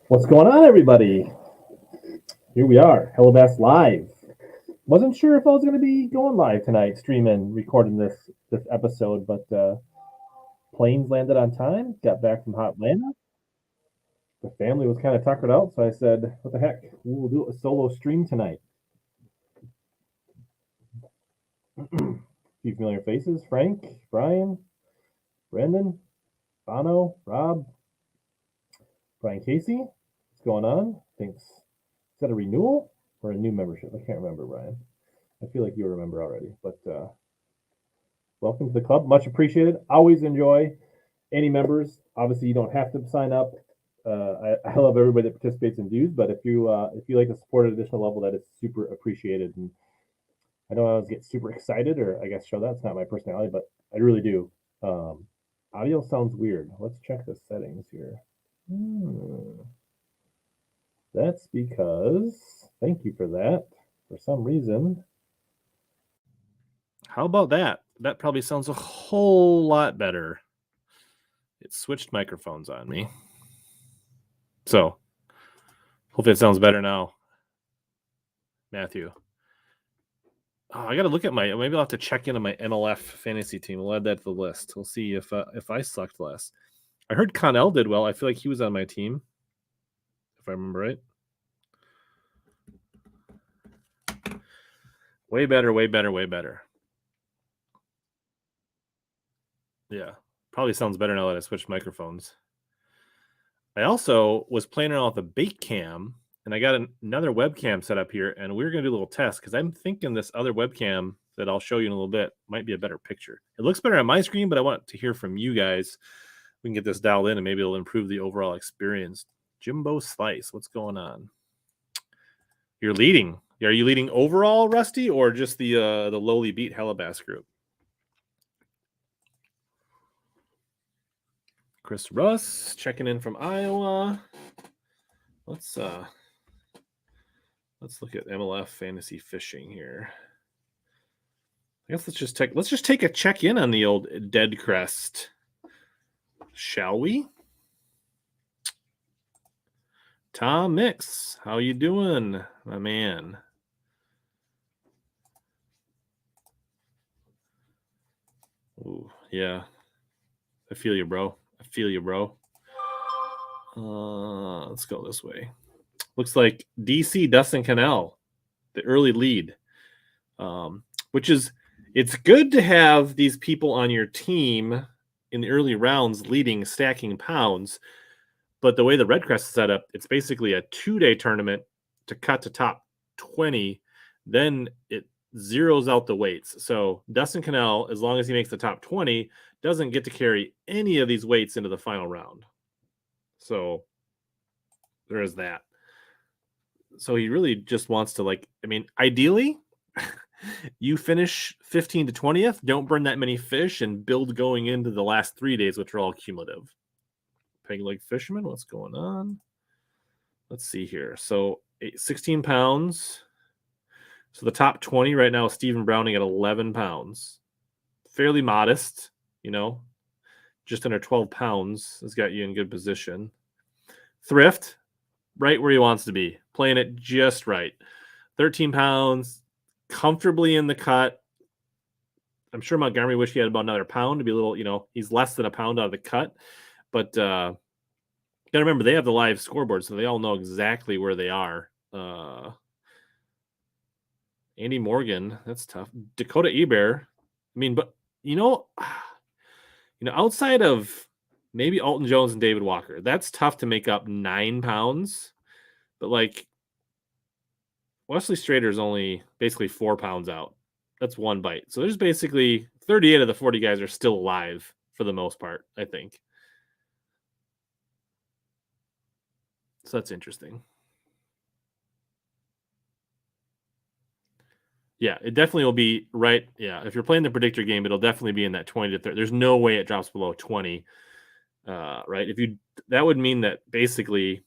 What's going on, everybody? Here we are, HellaBass Live. Wasn't sure if I was going to be going live tonight, streaming, recording this episode, but planes landed on time. Got back from hot Atlanta. The family was kind of tuckered out, so I said, "What the heck? We'll do a solo stream tonight." Few familiar faces: Frank, Brian, Brandon, Bono, Rob, Brian Casey. What's going on? Thanks. Is that a renewal or a new membership? I can't remember, Brian. I feel like you remember already, but welcome to the club. Much appreciated. Always enjoy any members. Obviously, you don't have to sign up. I love everybody that participates in dues, but if you like to support at an additional level, that is super appreciated. And I don't always get super excited, or I guess show that's not my personality, but I really do. Audio sounds weird. Let's check the settings here. That's because, thank you for that. For some reason, how about that? That probably sounds a whole lot better. It switched microphones on me. So, hopefully it sounds better now. Matthew. Oh, I got to look at maybe I'll have to check into my MLF fantasy team. We'll add that to the list. We'll see if I sucked less. I heard Connell did well. I feel like he was on my team, if I remember right. Way better, way better, way better. Yeah, probably sounds better now that I switched microphones. I also was playing around with a bait cam, and I got another webcam set up here, and we're going to do a little test because I'm thinking this other webcam that I'll show you in a little bit might be a better picture. It looks better on my screen, but I want to hear from you guys. We can get this dialed in, and maybe it'll improve the overall experience. Jimbo Slice, what's going on? You're leading. Are you leading overall, Rusty, or just the lowly beat HellaBass group? Chris Russ checking in from Iowa. Let's look at MLF fantasy fishing here. I guess let's just take a check in on the old dead Crest, shall we? Tom Mix, how you doing, my man? Ooh, yeah. I feel you, bro. Let's go this way. Looks like DC Dustin Cannell, the early lead, which is, it's good to have these people on your team in the early rounds leading, stacking pounds. But the way the Red Crest is set up, it's basically a 2-day tournament to cut to top 20. Then it zeroes out the weights. So Dustin Cannell, as long as he makes the top 20, doesn't get to carry any of these weights into the final round. So there is that. So he really just wants to, ideally, you finish 15 to 20th, don't burn that many fish, and build going into the last 3 days, which are all cumulative. Peg leg fisherman, what's going on? Let's see here. So 16 pounds. So the top 20 right now is Stephen Browning at 11 pounds. Fairly modest, just under 12 pounds has got you in good position. Thrift, right where he wants to be, playing it just right. 13 pounds, comfortably in the cut. I'm sure Montgomery wished he had about another pound to be a little, he's less than a pound out of the cut. But got to remember, they have the live scoreboard, so they all know exactly where they are. Andy Morgan, that's tough. Dakota Eber, but outside of maybe Alton Jones and David Walker, that's tough to make up 9 pounds. But Wesley Strader is only basically 4 pounds out. That's one bite. So there's basically 38 of the 40 guys are still alive for the most part, I think. So that's interesting. Yeah, it definitely will be right. Yeah, if you're playing the predictor game, it'll definitely be in that 20 to 30. There's no way it drops below 20. Right? That would mean that basically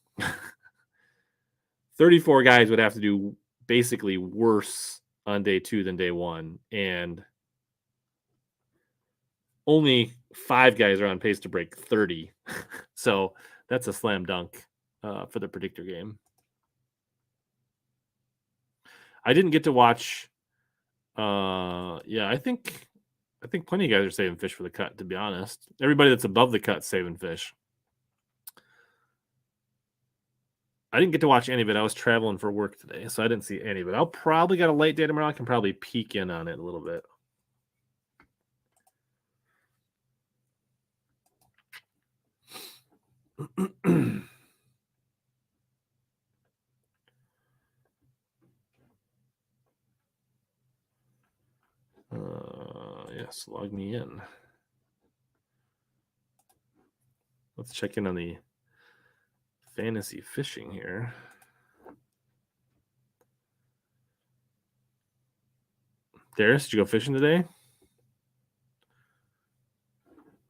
34 guys would have to do basically worse on day 2 than day 1, and only 5 guys are on pace to break 30. So that's a slam dunk for the predictor game. I didn't get to watch. Yeah, I think plenty of guys are saving fish for the cut. To be honest, everybody that's above the cut saving fish. I didn't get to watch any of it. I was traveling for work today, so I didn't see any of it. I'll probably got a late day tomorrow. I can probably peek in on it a little bit. Yes, log me in. Let's check in on the fantasy fishing here. Darius, did you go fishing today?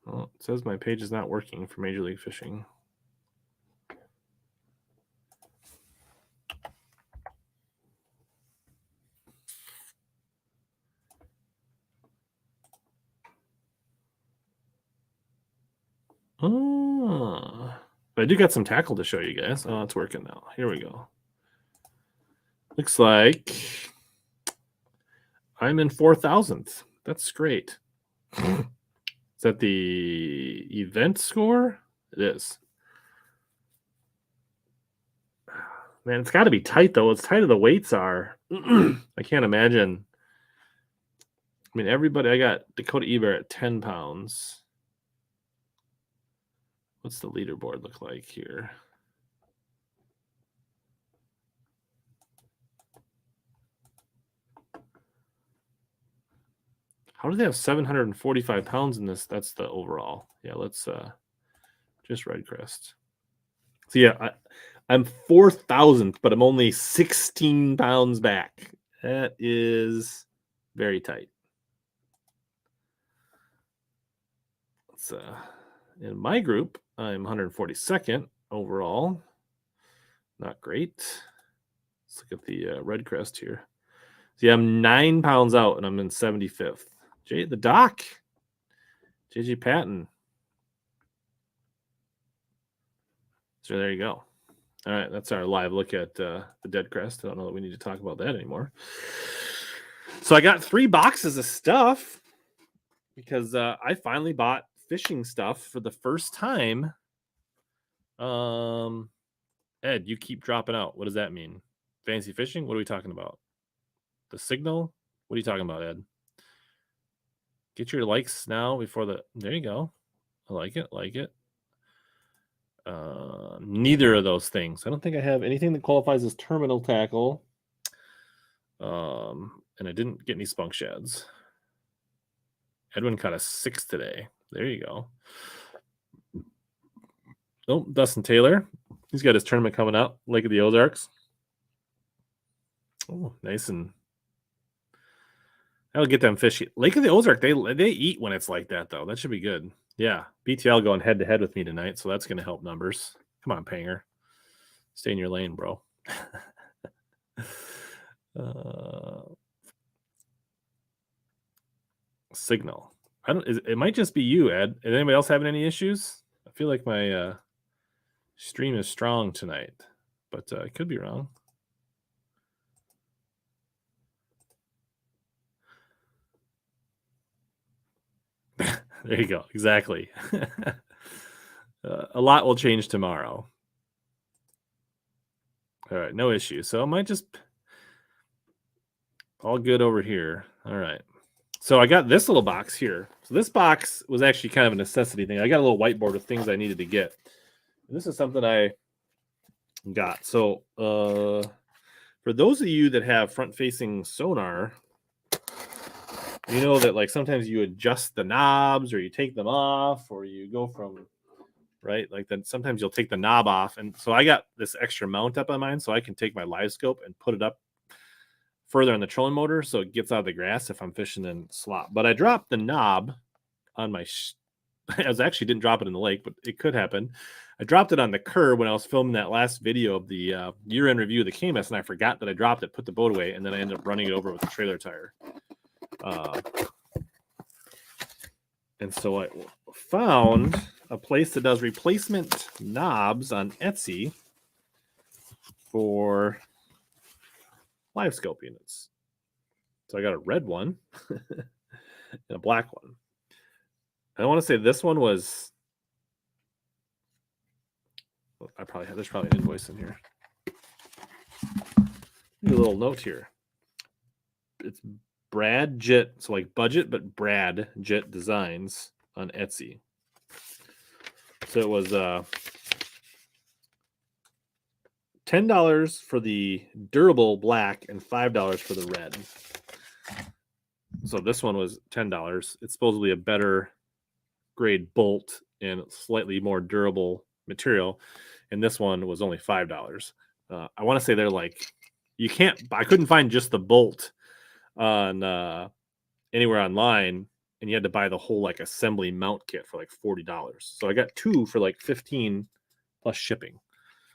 Well, it says my page is not working for Major League Fishing. Oh, but I do got some tackle to show you guys. Oh, it's working now. Here we go. Looks like I'm in 4,000th. That's great. Is that the event score? It is. Man, it's got to be tight, though. As tight as the weights are. I can't imagine. I mean, everybody, I got Dakota Eber at 10 pounds. What's the leaderboard look like here? How do they have 745 pounds in this? That's the overall. Yeah, let's just Red Crest. So yeah, I'm 4,000th, but I'm only 16 pounds back. That is very tight. Let's in my group, I'm 142nd overall. Not great. Let's look at the Red Crest here. So yeah, I'm 9 pounds out, and I'm in 75th. The Doc, JJ Patton. So there you go. All right, that's our live look at the Dead Crest. I don't know that we need to talk about that anymore. So I got 3 boxes of stuff because I finally bought fishing stuff for the first time. Ed, you keep dropping out. What does that mean? Fancy fishing? What are we talking about? The signal? What are you talking about, Ed? Get your likes now before the... There you go. I like it. Like it. Neither of those things. I don't think I have anything that qualifies as terminal tackle. And I didn't get any spunk shads. Edwin caught a 6 today. There you go. Oh, Dustin Taylor. He's got his tournament coming up. Lake of the Ozarks. Oh, nice and... That'll get them fishy. Lake of the Ozark, they eat when it's like that, though. That should be good. Yeah, BTL going head-to-head with me tonight, so that's going to help numbers. Come on, Panger. Stay in your lane, bro. Signal. It might just be you, Ed. Is anybody else having any issues? I feel like my stream is strong tonight, but I could be wrong. There you go. Exactly. A lot will change tomorrow. All right. No issue. So I might just... All good over here. All right. So I got this little box here. So this box was actually kind of a necessity thing. I got a little whiteboard with things I needed to get. And this is something I got. So for those of you that have front-facing sonar... You know that like sometimes you adjust the knobs or you take them off or you go from, right? Like then sometimes you'll take the knob off. And so I got this extra mount up on mine so I can take my live scope and put it up further on the trolling motor so it gets out of the grass if I'm fishing in slop. But I dropped the knob on my, I actually didn't drop it in the lake, but it could happen. I dropped it on the curb when I was filming that last video of the year-end review of the KMS, and I forgot that I dropped it, put the boat away, and then I ended up running it over with a trailer tire. And so I found a place that does replacement knobs on Etsy. for live scope units. So I got a red one and a black one. I want to say this one was. There's probably an invoice in here. A little note here. It's Brad Jit, so like budget, but Brad Jit Designs on Etsy. So it was $10 for the durable black and $5 for the red. So this one was $10. It's supposedly a better grade bolt and slightly more durable material, and this one was only $5. I want to say they're like, I couldn't find just the bolt on anywhere online, and you had to buy the whole like assembly mount kit for like $40. So I got two for like $15 plus shipping.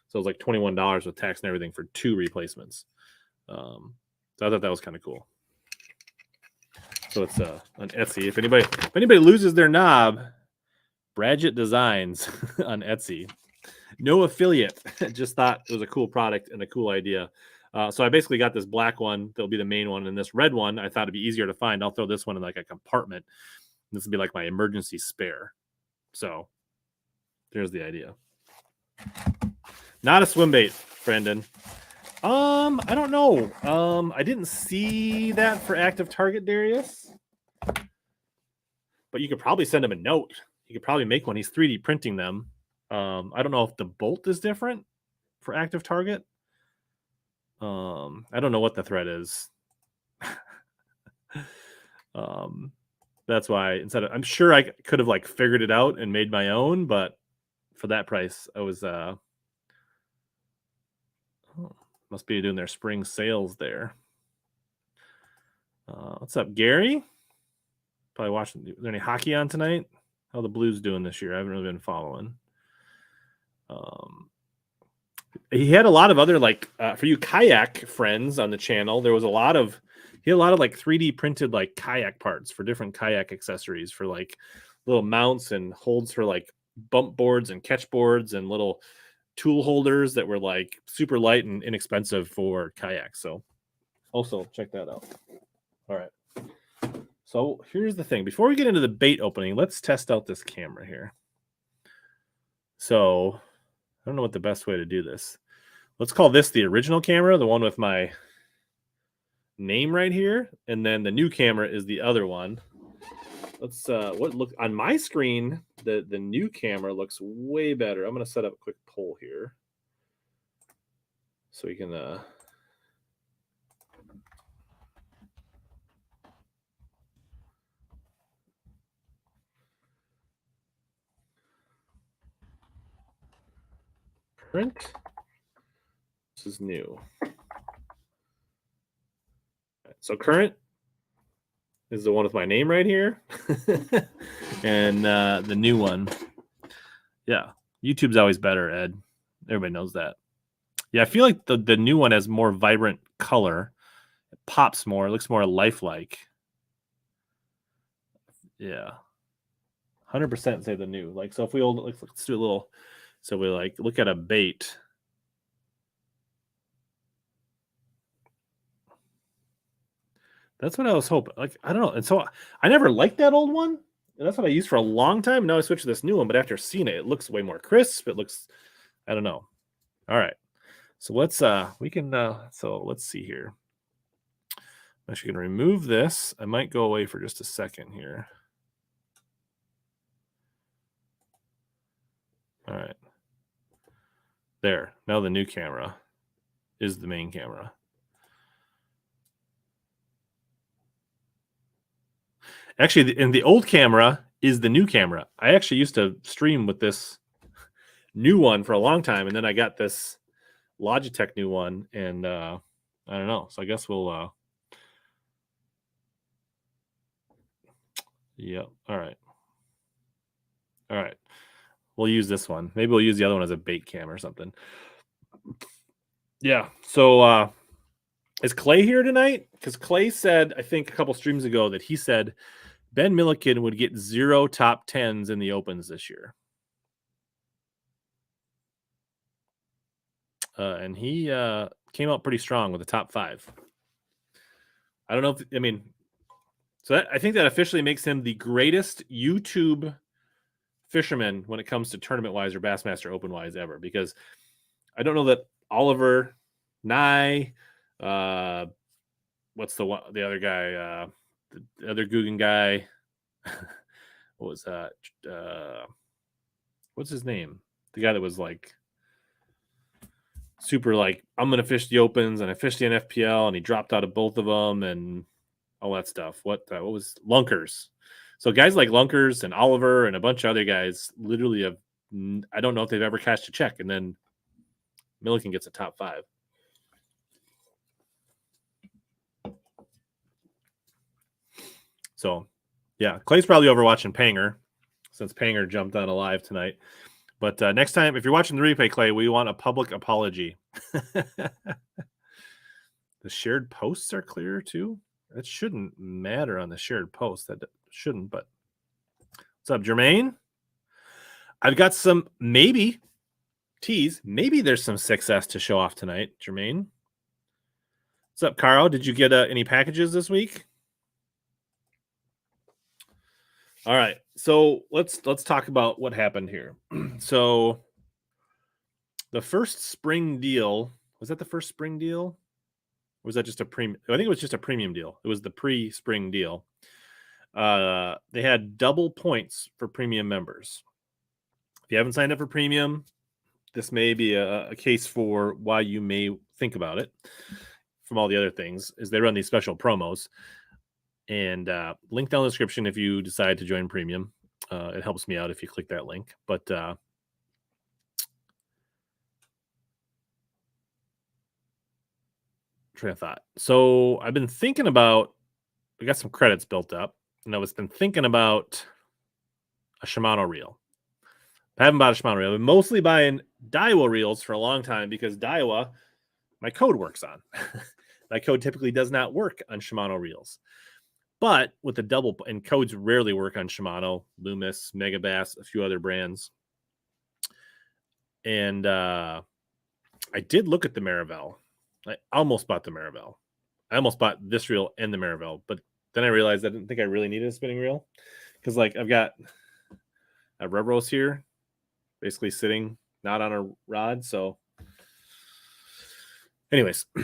So it was like $21 with tax and everything for two replacements. So I thought that was kind of cool. So it's on Etsy. If anybody loses their knob, Bradgett Designs on Etsy. No affiliate. Just thought it was a cool product and a cool idea. So I basically got this black one. That'll be the main one. And this red one, I thought it'd be easier to find. I'll throw this one in like a compartment. This would be like my emergency spare. So there's the idea. Not a swim bait, Brendan. I don't know. I didn't see that for active target, Darius. But you could probably send him a note. You could probably make one. He's 3D printing them. I don't know if the bolt is different for active target. I don't know what the thread is. That's why I'm sure I could have like figured it out and made my own, but for that price, I was must be doing their spring sales there. What's up, Gary? Probably watching. Is there any hockey on tonight? How the Blues doing this year? I haven't really been following. He had a lot of other like for you kayak friends on the channel. There was he had a lot of like 3D printed like kayak parts for different kayak accessories for like little mounts and holds for like bump boards and catch boards and little tool holders that were like super light and inexpensive for kayaks. So also check that out. All right. So here's the thing. Before we get into the bait opening, let's test out this camera here. So I don't know what the best way to do this. Let's call this the original camera, the one with my name right here. And then the new camera is the other one. Let's look on my screen, the new camera looks way better. I'm going to set up a quick poll here. So you can print. This is new. So current is the one with my name right here. And the new one. Yeah. YouTube's always better, Ed. Everybody knows that. Yeah, I feel like the new one has more vibrant color. It pops more. It looks more lifelike. Yeah. 100% say the new. Like, so if let's do a little, so we like look at a bait. That's what I was hoping. Like, I don't know. And so I never liked that old one. And that's what I used for a long time. Now I switched to this new one, but after seeing it, it looks way more crisp. It looks, I don't know. All right. So let's so let's see here. I'm actually going to remove this. I might go away for just a second here. All right. There. Now the new camera is the main camera. Actually, and the old camera is the new camera. I actually used to stream with this new one for a long time, and then I got this Logitech new one, and I don't know. So I guess we'll yep. All right. We'll use this one. Maybe we'll use the other one as a bait cam or something. Yeah. So is Clay here tonight? Because Clay said, I think a couple streams ago, that he said Ben Milliken would get 0 top 10s in the opens this year. and he came out pretty strong with the top 5. I don't know if, I mean, so that, I think that officially makes him the greatest YouTube fisherman when it comes to tournament wise or Bassmaster Open wise ever, because I don't know that Oliver, Nye, what's the other guy, the other Guggen guy, what was that? What's his name? The guy that was like super like, I'm gonna fish the Opens, and I fished the NFPL, and he dropped out of both of them and all that stuff. What was Lunkers? So guys like Lunkers and Oliver and a bunch of other guys literally have, I don't know if they've ever cashed a check, and then Milliken gets a top 5. So yeah, Clay's probably over watching Panger, since Panger jumped on alive tonight. But next time, if you're watching the replay, Clay, we want a public apology. The shared posts are clear too. That shouldn't matter on the shared post. That shouldn't, but what's up, Jermaine? I've got some maybe there's some success to show off tonight, Jermaine. What's up, Carl? Did you get any packages this week? All right, so let's talk about what happened here. So the first spring deal, was that the first spring deal? Or was that just a premium? I think it was just a premium deal. It was the pre-spring deal. They had double points for premium members. If you haven't signed up for premium, this may be a case for why you may think about it. From all the other things, is they run these special promos. And link down in the description if you decide to join premium. It helps me out if you click that link. But train of thought. So I've been thinking about, I got some credits built up, and I was been thinking about a Shimano reel. I haven't bought a Shimano reel. I've been mostly buying Daiwa reels for a long time, because Daiwa, my code works on. My code typically does not work on Shimano reels. But with the double, and codes rarely work on Shimano, Loomis, Megabass, a few other brands. And I did look at the Marivelle. I almost bought the Marivelle. I almost bought this reel and the Marivelle, but then I realized I didn't think I really needed a spinning reel, because like I've got a Revros here, basically sitting not on a rod. So, anyways, so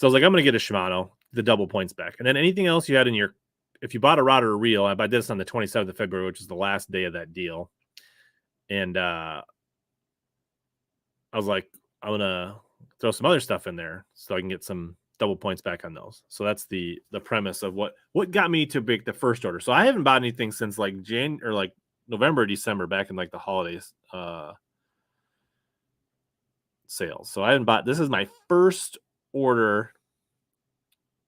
I was like, I'm gonna get a Shimano, the double points back, and then anything else you had in your, if you bought a rod or a reel, I bought this on the 27th of February, which is the last day of that deal, and I was like, I'm gonna throw some other stuff in there so I can get some double points back on those. So that's the premise of what got me to make the first order. So I haven't bought anything since like November, December, back in like the holidays sales. So I haven't bought. This is my first order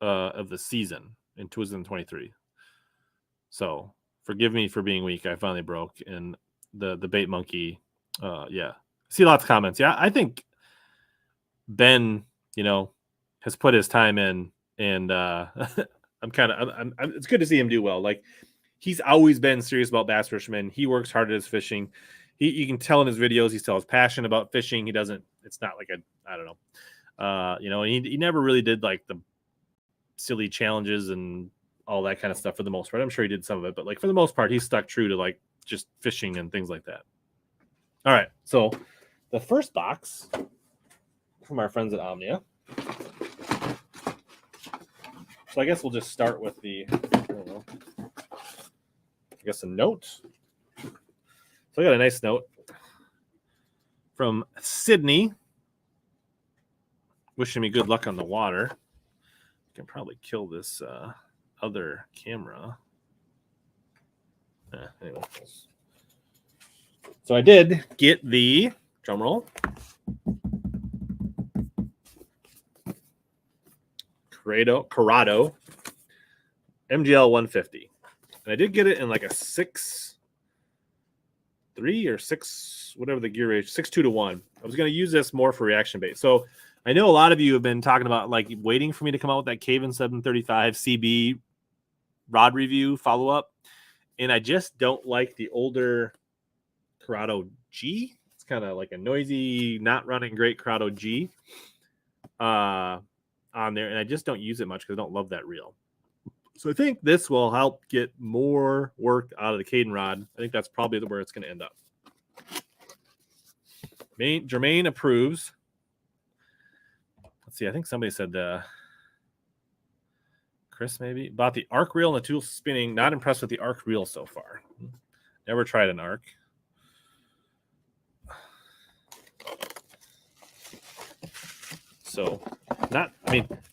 of the season in 2023. So forgive me for being weak. I finally broke, and the bait monkey. Yeah, see lots of comments. Yeah, I think Ben, has put his time in, and I'm it's good to see him do well. Like, he's always been serious about bass fishermen. He works hard at his fishing. You can tell in his videos, he's still passionate about fishing. He doesn't, it's not like I don't know. He never really did like the silly challenges and all that kind of stuff for the most part. I'm sure he did some of it, but like for the most part, he's stuck true to like just fishing and things like that. All right. So the first box from our friends at Omnia. So I guess we'll just start with a note. So I got a nice note from Sydney, wishing me good luck on the water. I can probably kill this other camera. Anyway. So I did get the, drum roll, Corrado MGL 150. And I did get it in like a 6.3 or 6, whatever the gear range, 6.2-1. I was going to use this more for reaction bait. So I know a lot of you have been talking about like waiting for me to come out with that Caven 735 CB rod review follow-up. And I just don't like the older Corrado G. It's kind of like a noisy, not running great Corrado G on there, and I just don't use it much because I don't love that reel. So I think this will help get more work out of the Caden rod. I think that's probably where it's going to end up. Jermaine approves. Let's see. I think somebody said Chris maybe bought the arc reel and the tool spinning. Not impressed with the arc reel so far. Never tried an arc. So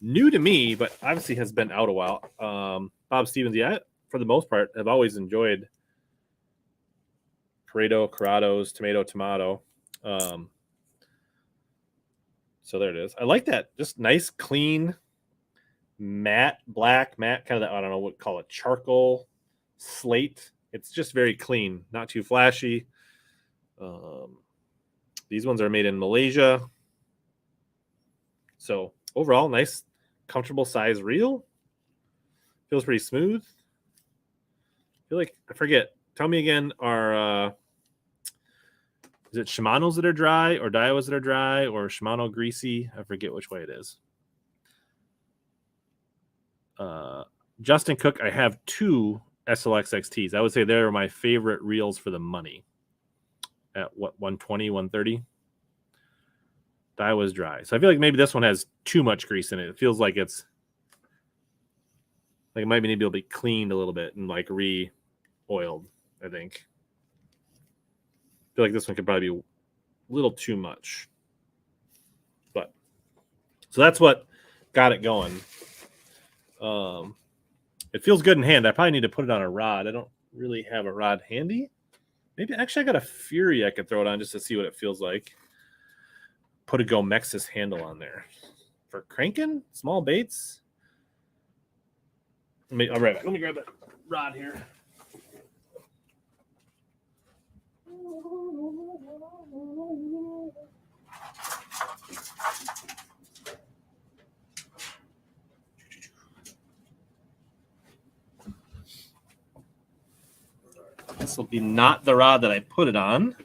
new to me, but obviously has been out a while. Bob Stevens, yeah, for the most part, have always enjoyed Corrados, tomato. So there it is. I like that. Just nice, clean, black matte, kind of that, I don't know what to call it, charcoal slate. It's just very clean, not too flashy. These ones are made in Malaysia. So overall, nice, comfortable size reel. Feels pretty smooth. I feel like, I forget. Tell me again, is it Shimano's that are dry or Daiwas that are dry or Shimano greasy? I forget which way it is. Justin Cook, I have 2 SLX XTs. I would say they're my favorite reels for the money. At what, 120, 130? Daiwa's dry. So I feel like maybe this one has too much grease in it. It feels like it's like it might need to be able to be cleaned a little bit and like re-oiled, I think. I feel like this one could probably be a little too much. But so that's what got it going. It feels good in hand. I probably need to put it on a rod. I don't really have a rod handy. Maybe actually I got a Fury I could throw it on just to see what it feels like. Put a Go Mexis handle on there. For cranking, small baits. I'll be right back. Let me grab that rod here. This will be not the rod that I put it on,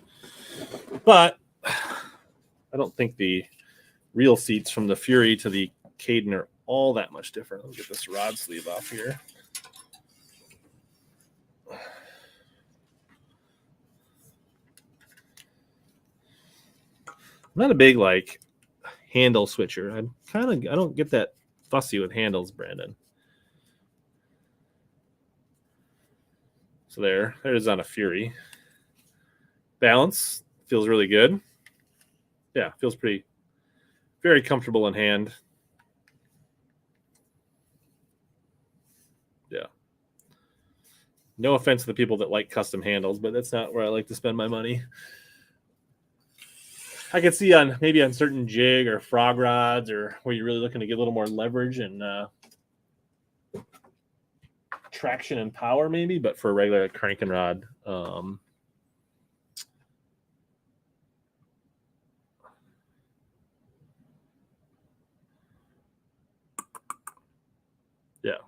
but I don't think the reel seats from the Fury to the Caden are all that much different. Let me get this rod sleeve off here. I'm not a big like handle switcher. I don't get that fussy with handles, Brandon. So there it is on a Fury. Balance feels really good. Yeah, feels very comfortable in hand. Yeah. No offense to the people that like custom handles, but that's not where I like to spend my money. I could see maybe on certain jig or frog rods or where you're really looking to get a little more leverage and traction and power maybe, but for a regular cranking rod, yeah,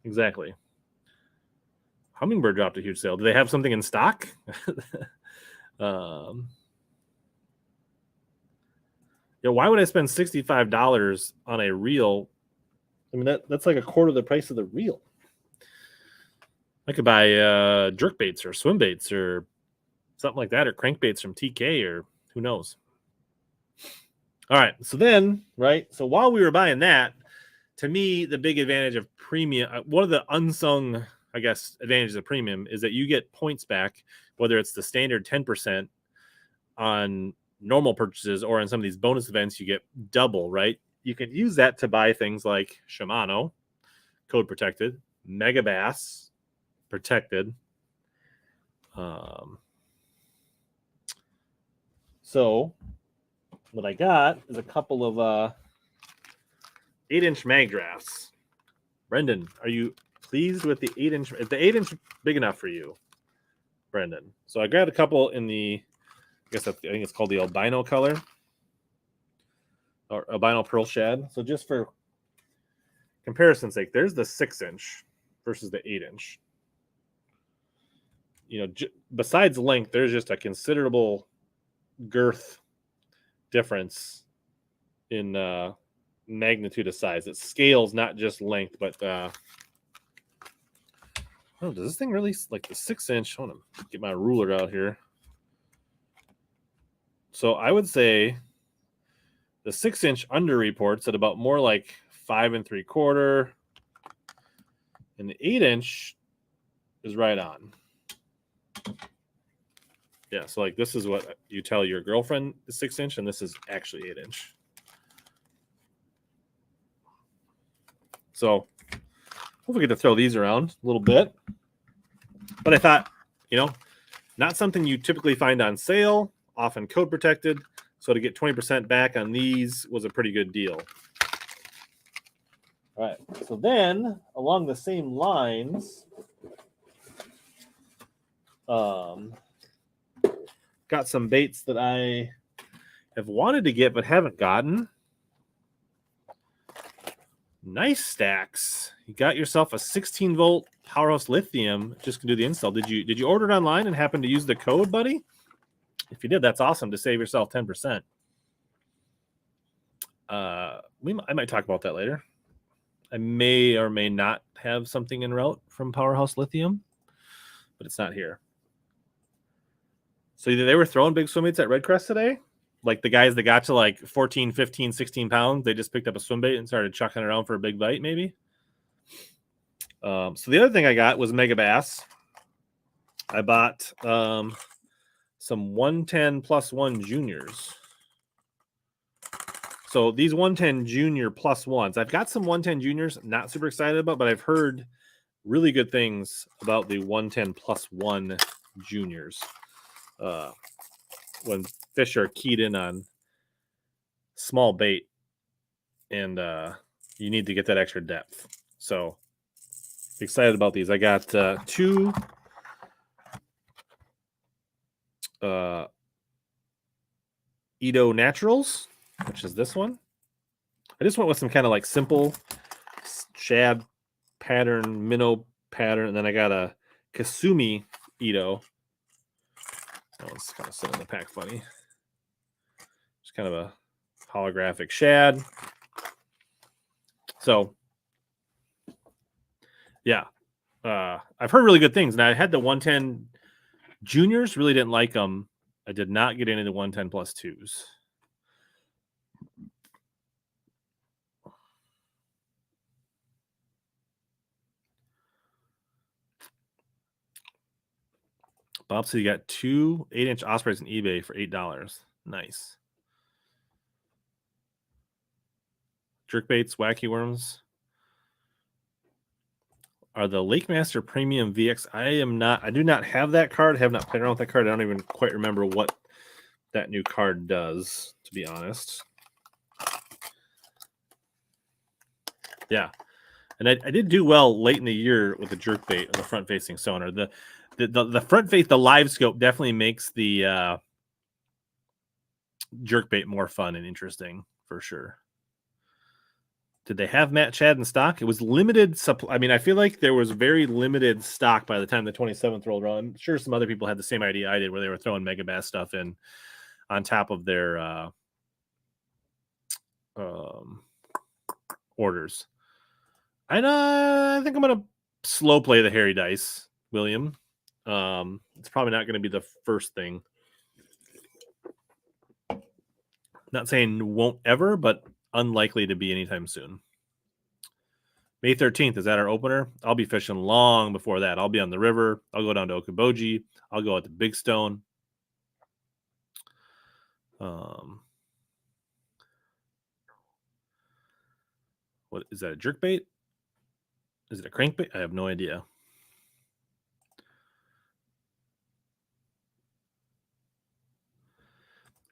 exactly. Humminbird dropped a huge sale. Do they have something in stock? Yeah, why would I spend $65 on a reel? I mean, that's like a quarter of the price of the reel. I could buy jerkbaits or swimbaits or something like that, or crankbaits from TK or who knows. All right, so then, right, so while we were buying that, to me, the big advantage of premium, one of the unsung, I guess, advantages of premium is that you get points back, whether it's the standard 10% on normal purchases or in some of these bonus events, you get double, right? You can use that to buy things like Shimano, code protected, HellaBass, protected. So what I got is a couple of 8-inch mag drafts. Brendan, are you pleased with the 8-inch? Is the 8-inch big enough for you, Brendan? So I grabbed a couple in the, I think it's called the albino color or albino pearl shad. So just for comparison's sake, there's the 6-inch versus the 8-inch. You know, besides length, there's just a considerable girth difference in magnitude of size. It scales not just length, but oh, does this thing really like the 6-inch? I want to get my ruler out here. So I would say the 6-inch under reports at about more like 5 3/4, and the 8-inch is right on. Yeah, so like this is what you tell your girlfriend is 6-inch, and this is actually 8-inch. So hopefully get to throw these around a little bit. But I thought, not something you typically find on sale, often code protected. So to get 20% back on these was a pretty good deal. All right. So then along the same lines, got some baits that I have wanted to get but haven't gotten. Nice stacks. You got yourself a 16-volt Powerhouse Lithium. Just can do the install. Did you order it online and happen to use the code, buddy? If you did, that's awesome to save yourself 10%. I might talk about that later. I may or may not have something en route from Powerhouse Lithium, but it's not here. So either they were throwing big swim baits at Red Crest today, like the guys that got to like 14, 15, 16 pounds, they just picked up a swim bait and started chucking it around for a big bite, maybe. So the other thing I got was Mega Bass. I bought some 110 plus 1 juniors. So these 110 junior plus ones, I've got some 110 juniors, not super excited about, but I've heard really good things about the 110 plus 1 juniors. When fish are keyed in on small bait, and you need to get that extra depth. So excited about these. I got 2 Edo Naturals, which is this one. I just went with some kind of like simple shad pattern, minnow pattern, and then I got a Kasumi Edo. That one's kind of sitting in the pack funny. Just kind of a holographic shad. So, yeah, I've heard really good things. And I had the 110 juniors, really didn't like them. I did not get into the 110 plus 2s. Bob said you got 2 8-inch ospreys on eBay for $8. Nice. Jerkbaits, wacky worms. Are the Lake Master Premium VX? I do not have that card. I have not played around with that card. I don't even quite remember what that new card does, to be honest. Yeah. And I did do well late in the year with the jerkbait and the front-facing sonar. The front face, the live scope definitely makes the jerkbait more fun and interesting for sure. Did they have Matt Chad in stock? It was limited supply. I mean, I feel like there was very limited stock by the time the 27th rolled around. I'm sure some other people had the same idea I did, where they were throwing Mega Bass stuff in on top of their orders. And I think I'm gonna slow play the Hairy Dice, William. It's probably not going to be the first thing. Not saying won't ever, but unlikely to be anytime soon. May 13th, is that our opener? I'll be fishing long before that. I'll be on the river. I'll go down to Okoboji. I'll go at the Big Stone. What is that, a jerkbait? Is it a crankbait? I have no idea.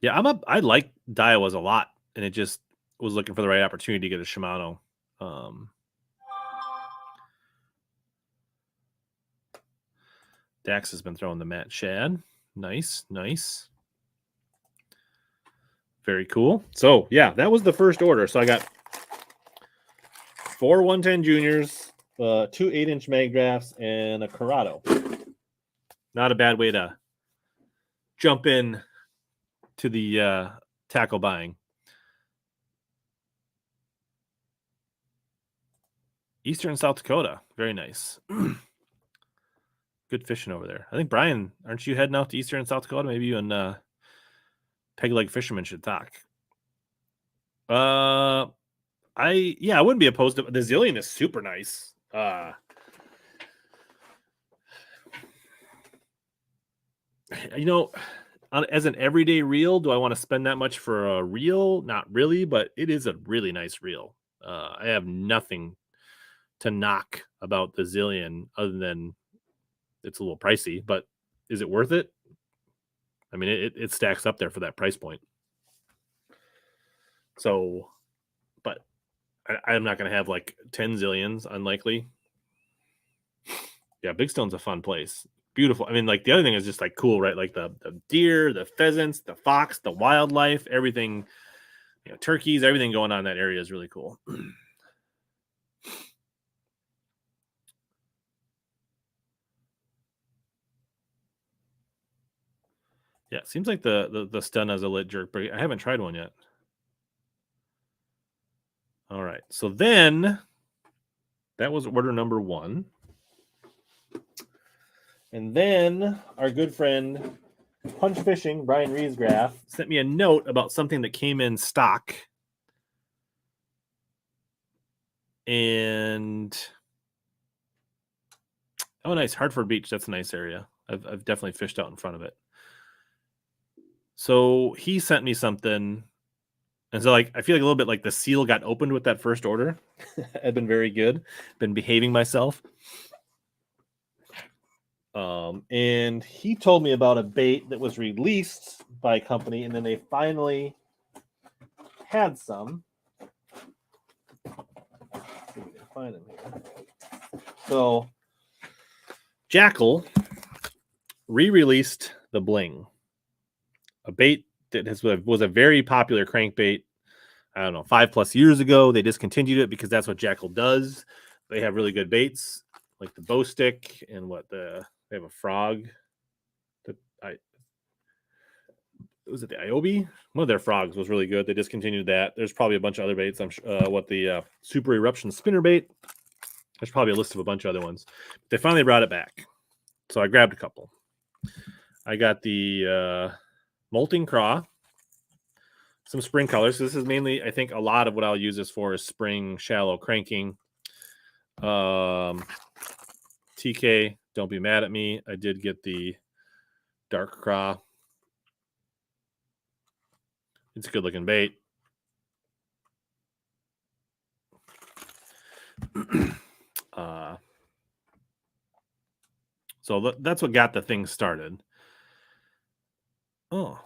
Yeah, I like Daiwas a lot, and it just was looking for the right opportunity to get a Shimano. Dax has been throwing the Matt Shad. Nice. Very cool. So, yeah, that was the first order. So I got 4 110 juniors, 2 8-inch Maggraphs, and a Corrado. Not a bad way to jump in to the tackle buying. Eastern South Dakota, very nice. Good fishing over there. I think Brian, aren't you heading out to Eastern South Dakota? Maybe you and Peg Leg Fisherman should talk. I wouldn't be opposed to the Zillion is super nice. As an everyday reel, do I want to spend that much for a reel? Not really, but it is a really nice reel. I have nothing to knock about the Zillion other than it's a little pricey, but is it worth it? I mean, it stacks up there for that price point. So, but I'm not going to have like 10 Zillions, unlikely. Yeah, Big Stone's a fun place. Beautiful. I mean, like the other thing is just like cool, right? Like the deer, the pheasants, the fox, the wildlife, everything, turkeys, everything going on in that area is really cool. Yeah, it seems like the stun has a lit jerk, but I haven't tried one yet. All right. So then that was order number 1. And then our good friend Punch Fishing, Brian Riesgraf, sent me a note about something that came in stock. And oh, nice. Hartford Beach. That's a nice area. I've definitely fished out in front of it. So he sent me something. And so I feel like a little bit like the seal got opened with that first order. I've been very good. Been behaving myself. And he told me about a bait that was released by a company, and then they finally had some. Let's see if we can find them here. So Jackal re-released the Bling, a bait that was a very popular crankbait. I don't know, 5+ years ago. They discontinued it because that's what Jackal does. They have really good baits, like the bow stick and they have a frog. Was it the Iobi? One of their frogs was really good. They discontinued that. There's probably a bunch of other baits. I'm sure the Super Eruption spinner bait. There's probably a list of a bunch of other ones. They finally brought it back, so I grabbed a couple. I got the Molting Craw, some spring colors. So this is mainly, I think, a lot of what I'll use this for is spring shallow cranking. TK, don't be mad at me. I did get the Dark Craw. It's a good looking bait. So that's what got the thing started. Oh.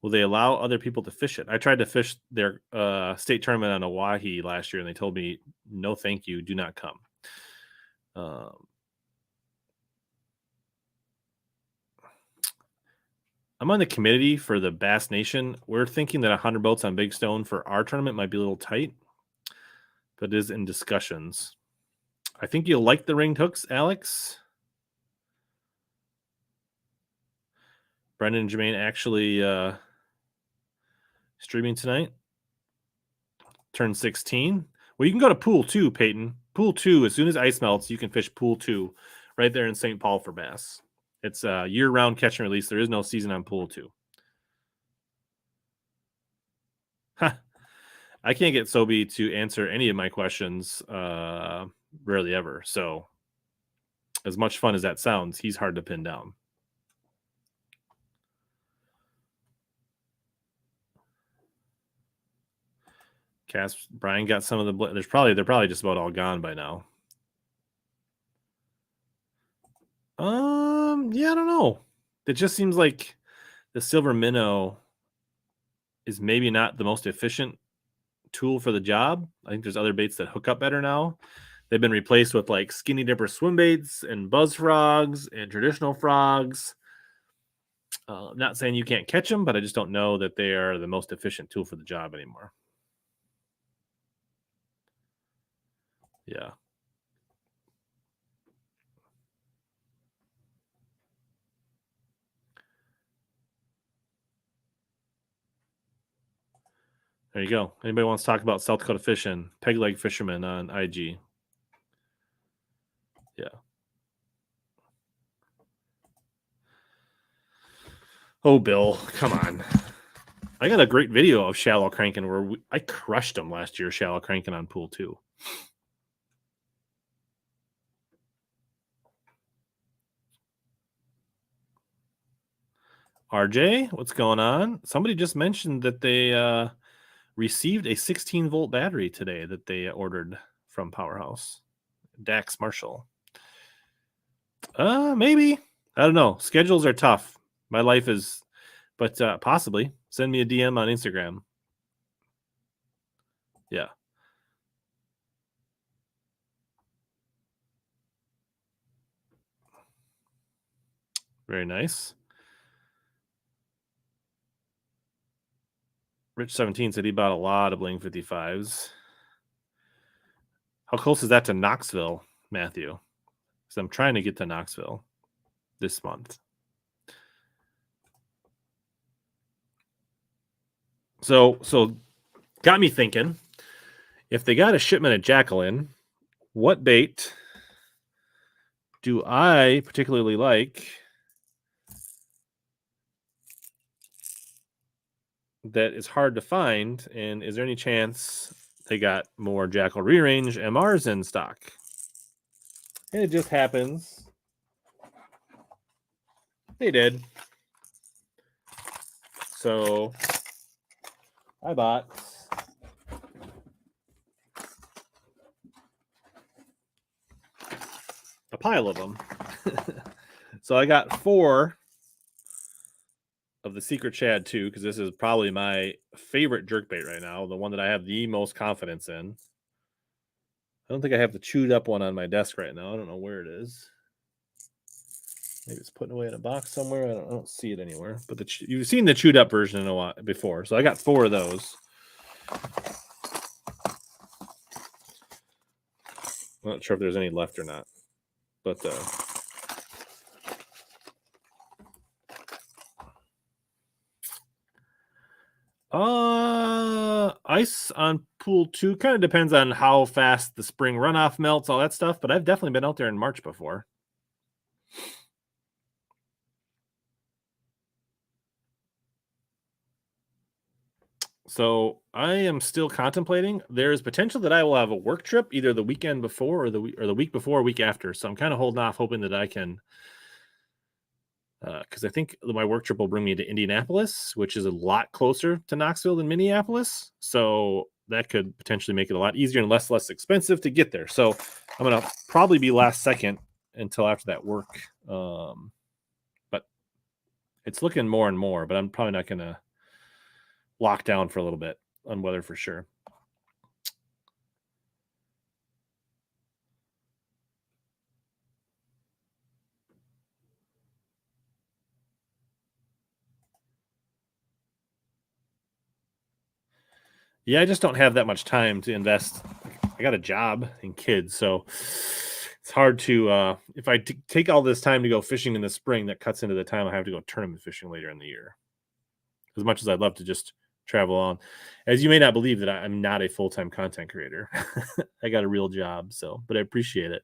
Will they allow other people to fish it? I tried to fish their state tournament on Oahe last year, and they told me, no, thank you. Do not come. I'm on the committee for the Bass Nation. We're thinking that 100 boats on Big Stone for our tournament might be a little tight, but it is in discussions. I think you'll like the ringed hooks, Alex. Brendan and Jermaine actually streaming tonight. Turn 16. Well, you can go to Pool 2, Peyton. Pool 2, as soon as ice melts, you can fish Pool 2 right there in St. Paul for bass. It's a year-round catch and release. There is no season on Pool 2. I can't get Sobe to answer any of my questions, rarely ever. So as much fun as that sounds, he's hard to pin down. Cass, Brian got some of the. They're probably just about all gone by now. Yeah, I don't know. It just seems like the silver minnow is maybe not the most efficient tool for the job. I think there's other baits that hook up better now. They've been replaced with like skinny dipper swim baits and buzz frogs and traditional frogs. I'm not saying you can't catch them, but I just don't know that they are the most efficient tool for the job anymore. Yeah. There you go. Anybody wants to talk about South Dakota fishing? Peg leg fisherman on IG. Yeah. Oh, Bill, come on. I got a great video of shallow cranking where I crushed them last year, shallow cranking on pool 2. RJ, what's going on? Somebody just mentioned that they received a 16-volt battery today that they ordered from Powerhouse. Dax Marshall. Maybe. I don't know. Schedules are tough. My life is, but possibly. Send me a DM on Instagram. Yeah. Very nice. Rich 17 said he bought a lot of Bling 55s. How close is that to Knoxville, Matthew? Because I'm trying to get to Knoxville this month. So got me thinking, if they got a shipment of Jacqueline, what bait do I particularly like that is hard to find? And is there any chance they got more Jackal rearrange MRs in stock? And it just happens they did. So I bought a pile of them. So I got 4 of the Secret Shad 2, because this is probably my favorite jerkbait right now, the one that I have the most confidence in. I don't think I have the chewed up one on my desk right now. I don't know where it is. Maybe it's putting away in a box somewhere. I don't see it anywhere. But you've seen the chewed up version in a while before. So I got 4 of those. I'm not sure if there's any left or not. But ice on pool 2 kind of depends on how fast the spring runoff melts, all that stuff. But I've definitely been out there in March before. So I am still contemplating. There's potential that I will have a work trip either the weekend before or the week before or week after. So I'm kind of holding off, hoping that I can, because I think my work trip will bring me to Indianapolis, which is a lot closer to Knoxville than Minneapolis. So that could potentially make it a lot easier and less expensive to get there. So I'm going to probably be last second until after that work. But it's looking more and more, but I'm probably not going to lock down for a little bit on weather for sure. Yeah, I just don't have that much time to invest. I got a job and kids, so it's hard to if I take all this time to go fishing in the spring, that cuts into the time I have to go tournament fishing later in the year. As much as I'd love to just travel on, as you may not believe that I'm not a full-time content creator. I got a real job, but I appreciate it.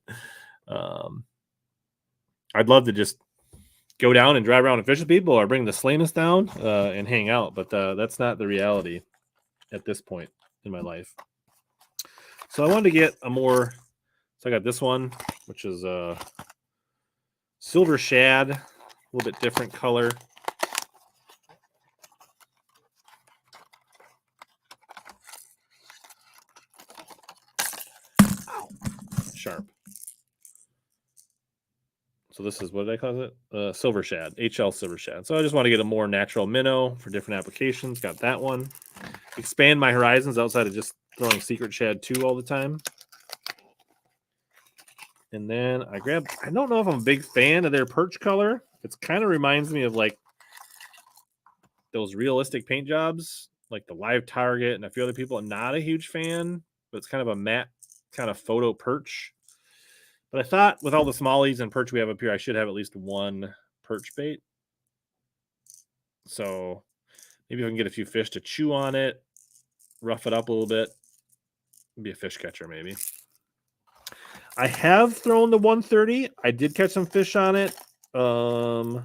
I'd love to just go down and drive around and fish with people, or bring the Slamus down and hang out, but that's not the reality at this point in my life. So I wanted to get a more, so I got this one, which is a silver shad, a little bit different color. Ow. Sharp. So this is, what did I call it? Silver shad, HL silver shad. So I just want to get a more natural minnow for different applications. Got that one. Expand my horizons outside of just throwing Secret Shad 2 all the time. And then I don't know if I'm a big fan of their perch color. It kind of reminds me of like those realistic paint jobs, like the Live Target and a few other people. I'm not a huge fan, but it's kind of a matte kind of photo perch. But I thought with all the smallies and perch we have up here, I should have at least one perch bait. So maybe if I can get a few fish to chew on it, rough it up a little bit. Be a fish catcher, maybe. I have thrown the 130. I did catch some fish on it. I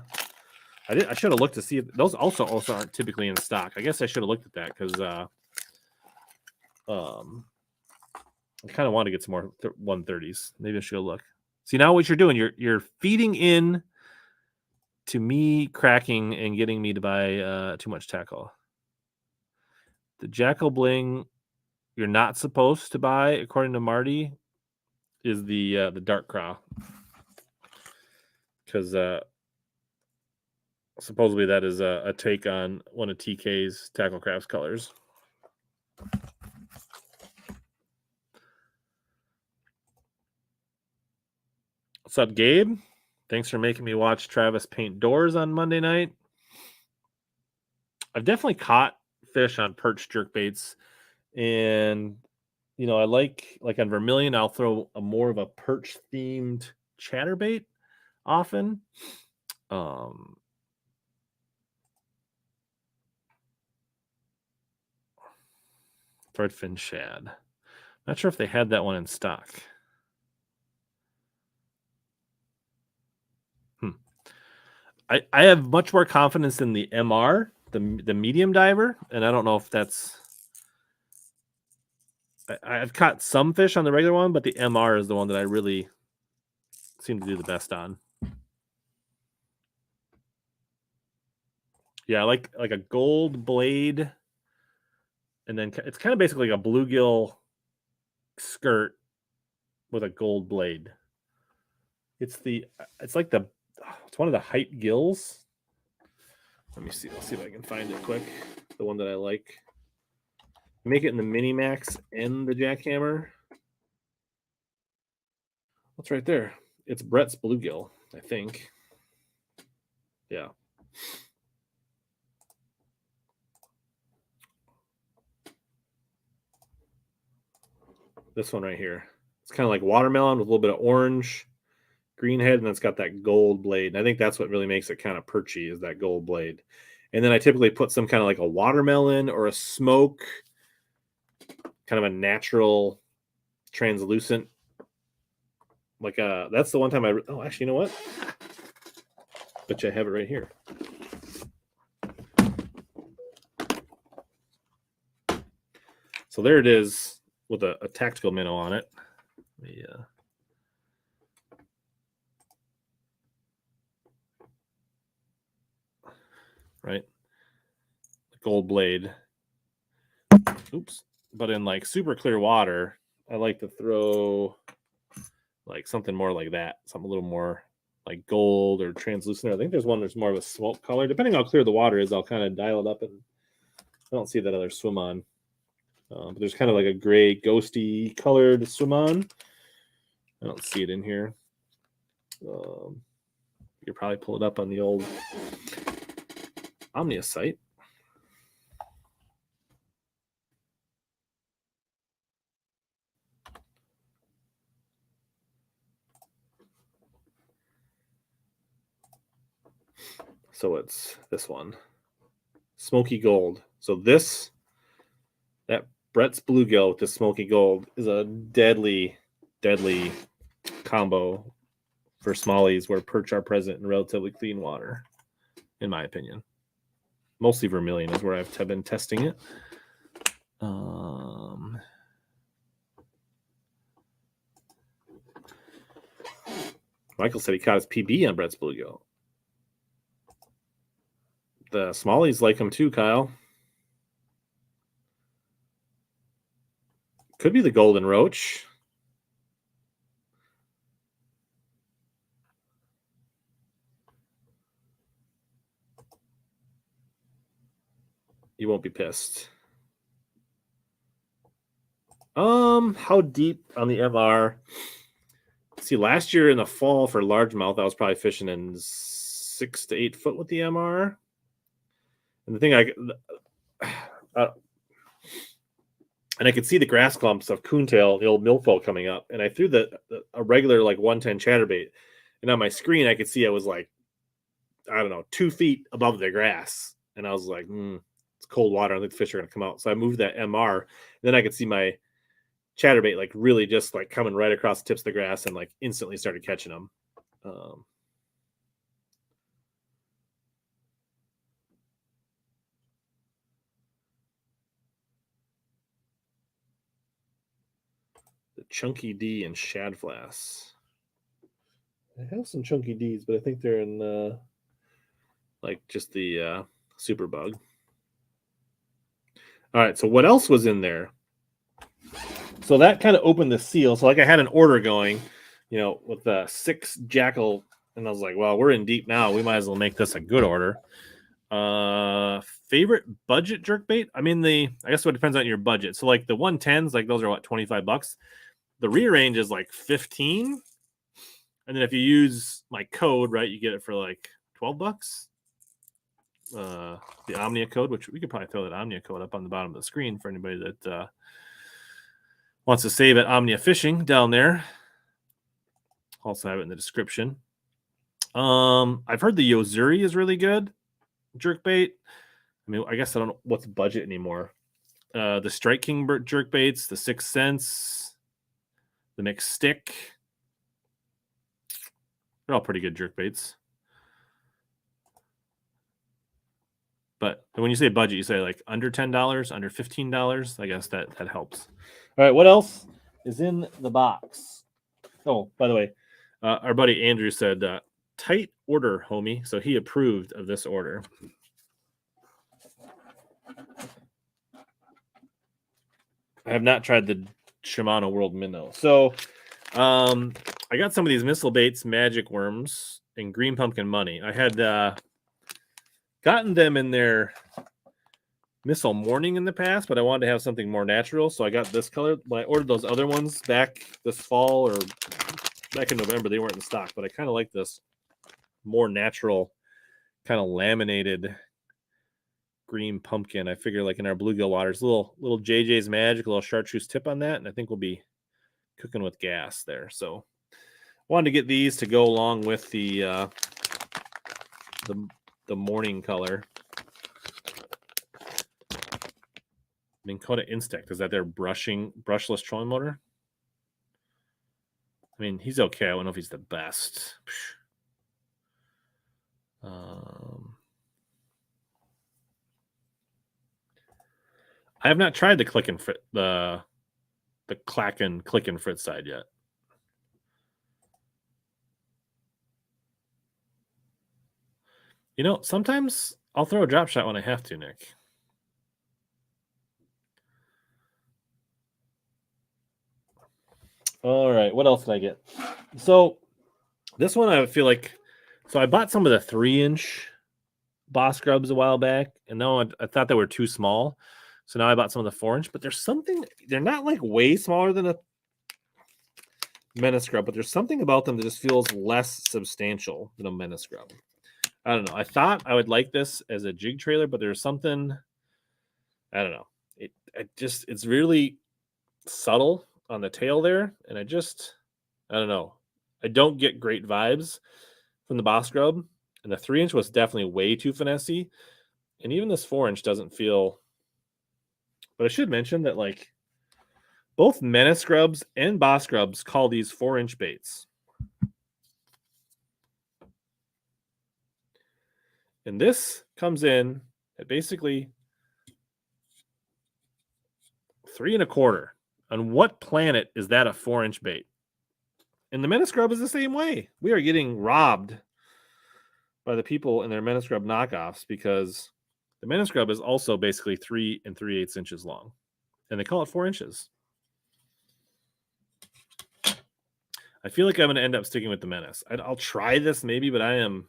should have looked to see if those also aren't typically in stock. I guess I should have looked at that because I kind of want to get some more 130s. Maybe I should go look. See, now what you're doing, you're feeding in to me cracking and getting me to buy too much tackle. The Jackal Bling you're not supposed to buy, according to Marty, is the Dark Craw. Because supposedly that is a take on one of TK's Tackle Crafts colors. What's up, Gabe? Thanks for making me watch Travis paint doors on Monday night. I've definitely caught fish on perch jerkbaits, and I like on Vermilion, I'll throw more of a perch themed chatterbait often. Threadfin shad. Not sure if they had that one in stock. I have much more confidence in the MR, the medium diver, and I don't know if that's. I've caught some fish on the regular one, but the MR is the one that I really seem to do the best on. Yeah, I like a gold blade, and then it's kind of basically like a bluegill skirt with a gold blade. It's one of the height gills. Let me see. I'll see if I can find it quick. The one that I like. Make it in the Mini Max and the Jackhammer. What's right there? It's Brett's bluegill, I think. Yeah. This one right here. It's kind of like watermelon with a little bit of orange, green head, and then it's got that gold blade. And I think that's what really makes it kind of perchy is that gold blade. And then I typically put some kind of like a watermelon or a smoke, kind of a natural translucent. That's the one time actually, you know what? Bet you I have it right here. So there it is with a tactical minnow on it. Right? Gold blade. Oops. But in like super clear water, I like to throw like something more like that. Something a little more like gold or translucent. I think there's one that's more of a smoke color. Depending on how clear the water is, I'll kind of dial it up. And I don't see that other swim on. But there's kind of like a gray, ghosty colored swim on. I don't see it in here. You could probably pull it up on the old Omnia site. So it's this one. Smoky gold. So that Brett's bluegill with the smoky gold is a deadly, deadly combo for smallies where perch are present in relatively clean water, in my opinion. Mostly Vermilion is where I've been testing it. Michael said he caught his PB on Brett's bluegill. The smallies like them too, Kyle. Could be the golden roach. You won't be pissed. How deep on the MR? See, last year in the fall for largemouth, I was probably fishing in 6 to 8 foot with the MR. And the thing and I could see the grass clumps of coontail, the old milfoil coming up, and I threw a regular like 110 chatterbait, and on my screen I could see I was like, I don't know, 2 feet above the grass, and I was like, it's cold water. I think the fish are going to come out. So I moved that MR. Then I could see my chatterbait like really just like coming right across the tips of the grass and like instantly started catching them. The Chunky D and Shad Flass. I have some Chunky Ds, but I think they're in like just the super bug. All right, so what else was in there? So that kind of opened the seal. So like I had an order going, with the 6 jackal, and I was like, well, we're in deep now. We might as well make this a good order. Favorite budget jerkbait? I mean, I guess it depends on your budget. So like the 110s, like those are what, $25. The rearrange is like 15. And then if you use my code, right, you get it for like $12. The Omnia code, which we could probably throw that Omnia code up on the bottom of the screen for anybody that wants to save at Omnia Fishing down there. Also have it in the description. I've heard the Yozuri is really good jerkbait. I mean, I guess I don't know what's budget anymore. The Strike King jerkbaits, the 6 Cents, the mixed stick. They're all pretty good jerkbaits. But when you say budget, you say like under $10, under $15. I guess that helps. All right, what else is in the box? Oh, by the way, our buddy Andrew said, tight order, homie. So he approved of this order. I have not tried the Shimano World Minnow. So I got some of these Missile Baits Magic Worms and Green Pumpkin Money. I had gotten them in their Missile Morning in the past, but I wanted to have something more natural. So I got this color. When I ordered those other ones back this fall or back in November, they weren't in stock, but I kind of like this more natural kind of laminated green pumpkin. I figure like in our bluegill waters, little JJ's Magic, a little chartreuse tip on that, and I think we'll be cooking with gas there. So wanted to get these to go along with the morning color. Minn Kota Instinct, is that their brushless trolling motor? I mean, he's okay. I don't know if he's the best. I have not tried the click and fit, the clack and click and fit side yet. Sometimes I'll throw a drop shot when I have to, Nick. All right, what else did I get? So this one I feel like, so I bought some of the 3-inch Boss Grubs a while back, and now I thought they were too small. So now I bought some of the 4-inch, but they're not like way smaller than a Menace Grub, but there's something about them that just feels less substantial than a Menace Grub. I don't know. I thought I would like this as a jig trailer, but there's something, I don't know. It's really subtle on the tail there, and I don't know. I don't get great vibes from the Boss Grub, and the 3-inch was definitely way too finessey, and even this 4-inch doesn't feel. But I should mention that like both Menace Grubs and Boss Grubs call these 4-inch baits. And this comes in at basically 3 1/4. On what planet is that a 4-inch bait? And the Menace Grub is the same way. We are getting robbed by the people in their Menace Grub knockoffs because the Menace Grub is also basically 3 3/8 inches long. And they call it 4 inches. I feel like I'm going to end up sticking with the Menace. I'll try this maybe, but I am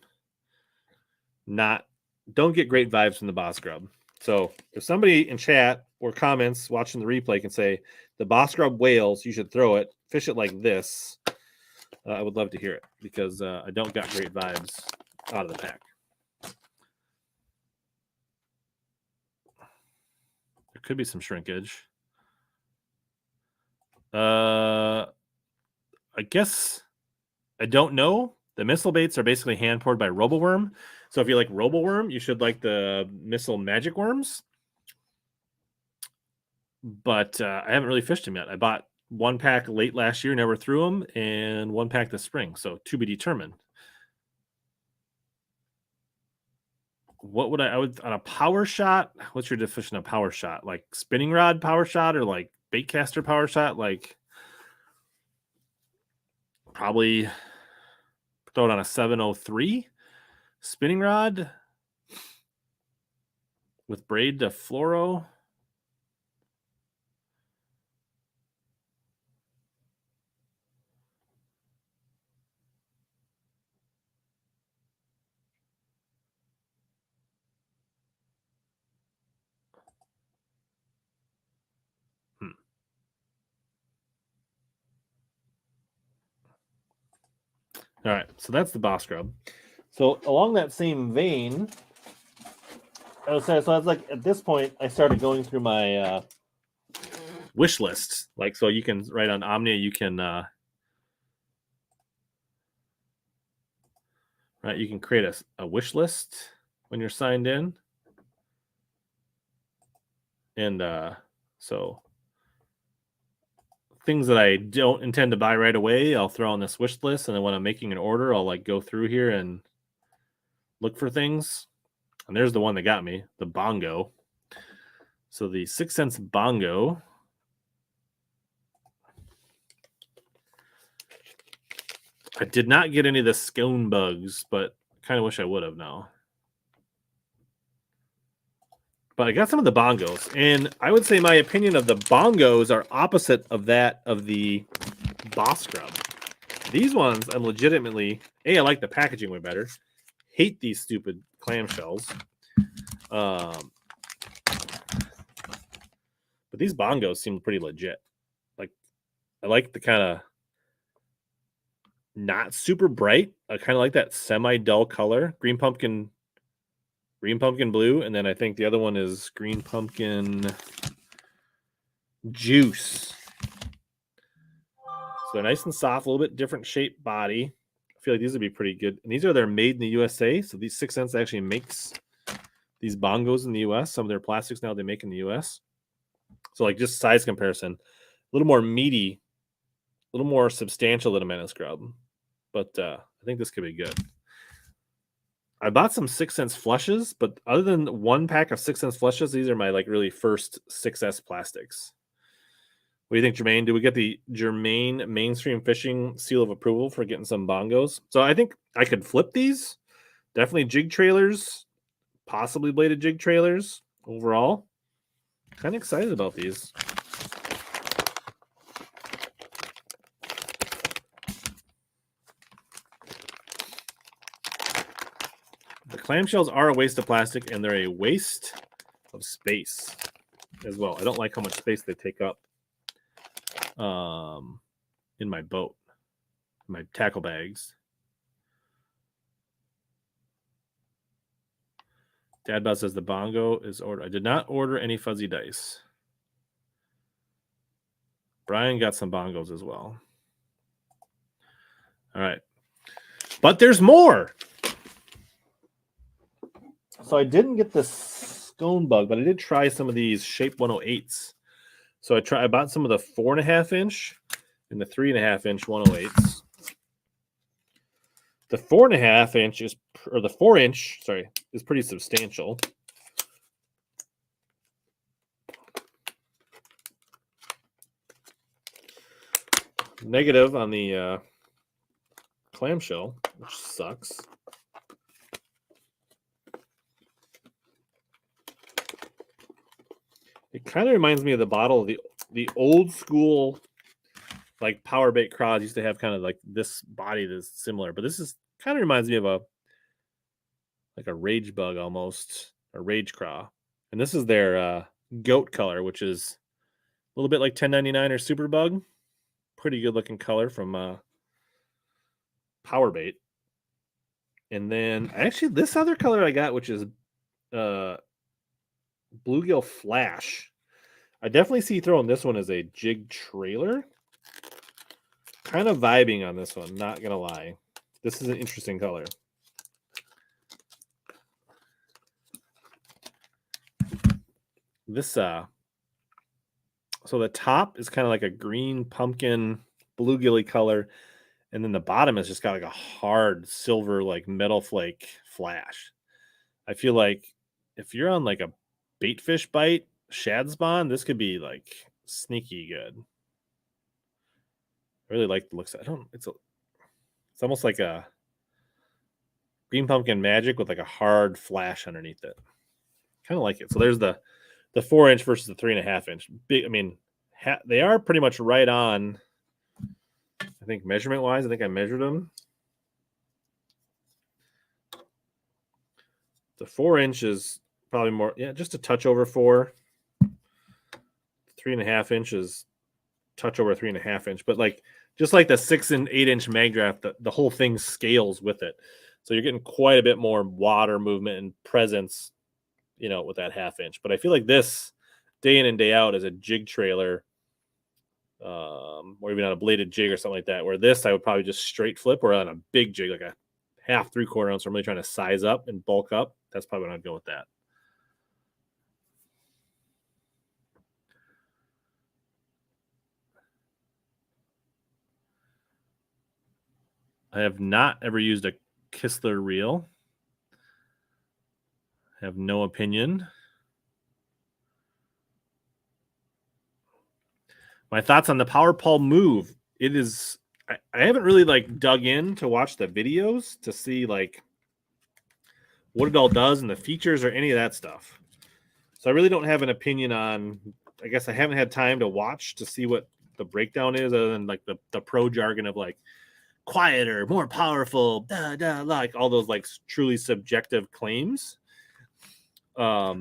don't get great vibes from the Boss Grub. So if somebody in chat or comments watching the replay can say the Boss Grub whales, you should throw it, fish it like this, I would love to hear it because I don't got great vibes out of the pack. There could be some shrinkage. I guess I don't know. The missile baits are basically hand poured by Roboworm. So if you like Roboworm, you should like the Missile Magic Worms. but I haven't really fished them yet. I bought one pack late last year, never threw them, and one pack this spring. So to be determined. What would I would on a power shot? What's your definition of power shot? Like spinning rod power shot or like bait caster power shot? Like probably throw it on a 703 spinning rod with braid to fluoro. All right, so that's the boss grub. So along that same vein, I was like at this point, I started going through my wish list. Like, so you can write on Omnia, you can right, you can create a wish list when you're signed in, and so things that I don't intend to buy right away, I'll throw on this wish list, and then when I'm making an order, I'll like go through here and look for things. And there's the one that got me, the bongo. So the 6 cents bongo. I did not get any of the scone bugs, but kind of wish I would have now. But I got some of the bongos, and I would say my opinion of the bongos are opposite of that of the boss grub. These ones, I'm legitimately, I like the packaging way better. Hate these stupid clamshells. But these bongos seem pretty legit. Like, I like the kind of not super bright. I kind of like that semi-dull color. Green pumpkin blue, and then I think the other one is green pumpkin juice. So they're nice and soft, a little bit different shaped body. I feel like these would be pretty good. And they're made in the USA. So these 6 cents actually makes these bongos in the US. Some of their plastics now they make in the US. So like just size comparison, a little more meaty, a little more substantial than a menace grub. But I think this could be good. I bought some 6 cents flushes, but other than one pack of 6 cents flushes, these are my like really first 6S plastics. What do you think, Jermaine? Did we get the Jermaine Mainstream Fishing seal of approval for getting some bongos? So I think I could flip these. Definitely jig trailers, possibly bladed jig trailers overall. Kind of excited about these. The clamshells are a waste of plastic, and they're a waste of space as well. I don't like how much space they take up in my boat, my tackle bags. Dadbot says the bongo is ordered. I did not order any fuzzy dice. Brian got some bongos as well. All right. But there's more. So I didn't get the scone bug, but I did try some of these Shape 108s. So I bought some of the 4.5 inch and the 3.5 inch 108s. The 4.5 inch is, or the 4 inch, sorry, is pretty substantial. Negative on the clamshell, which sucks. It kind of reminds me of the bottle of the old school, like power bait craws used to have kind of like this body that's similar, but this is kind of reminds me of a rage bug almost, a rage craw, and this is their goat color, which is a little bit like 1099 or super bug. Pretty good looking color from power bait. And then actually this other color I got, which is bluegill flash. I definitely see throwing this one as a jig trailer. Kind of vibing on this one, not gonna lie. This is an interesting color. This So the top is kind of like a green pumpkin bluegilly color, and then the bottom has just got like a hard silver like metal flake flash. I feel like if you're on like a baitfish bite shad spawn, this could be like sneaky good. I really like the looks. It's almost like a green pumpkin magic with like a hard flash underneath it. Kind of like it. So there's the 4-inch versus the 3.5-inch. Big. I mean, they are pretty much right on. I think measurement wise, I think I measured them. The 4-inch is probably more, just a touch over 4. 3.5 inches, touch over 3.5-inch. But like just like the 6 and 8-inch mag draft, the whole thing scales with it. So you're getting quite a bit more water movement and presence, with that 1/2-inch. But I feel like this day in and day out as a jig trailer, or even on a bladed jig or something like that, where this I would probably just straight flip, or on a big jig, like a 1/2, 3/4 ounce. I'm really trying to size up and bulk up. That's probably when I'd go with that. I have not ever used a Kistler reel. I have no opinion. My thoughts on the Power Paul move. It is, I haven't really like dug in to watch the videos to see like what it all does and the features or any of that stuff. So I really don't have an opinion on, I guess I haven't had time to watch to see what the breakdown is, other than like the pro jargon of like quieter, more powerful, like all those like truly subjective claims. But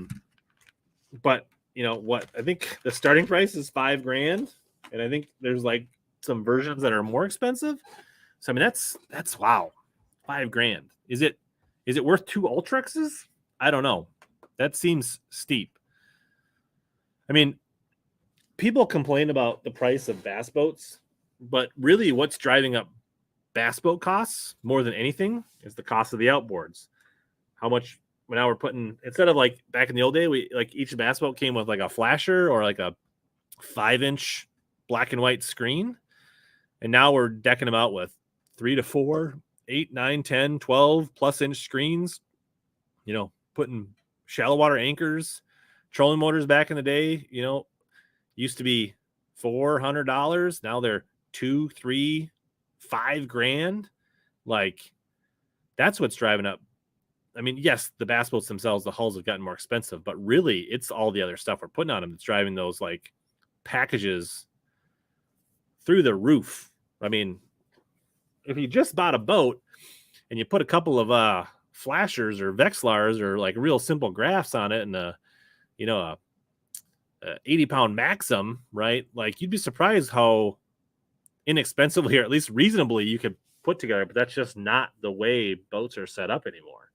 what, I think the starting price is $5,000, and I think there's like some versions that are more expensive. So I mean, that's wow, $5,000. Is it worth 2 Ultrexes? I don't know. That seems steep. I mean, people complain about the price of bass boats, but really what's driving up bass boat costs more than anything is the cost of the outboards. How much, now we're putting, instead of like back in the old day, we like each bass boat came with like a flasher or like a 5-inch black and white screen. And now we're decking them out with 3 to 4, 8, 9, 10, 12 plus inch screens, putting shallow water anchors, trolling motors back in the day, used to be $400. Now they're $2, $3, $5,000. Like, that's what's driving up. I mean, yes, the bass boats themselves, the hulls have gotten more expensive, but really it's all the other stuff we're putting on them that's driving those like packages through the roof. I mean, if you just bought a boat and you put a couple of flashers or Vexlars or like real simple graphs on it and a 80-pound Maxim, right? Like, you'd be surprised how inexpensively, or at least reasonably, you could put together, but that's just not the way boats are set up anymore.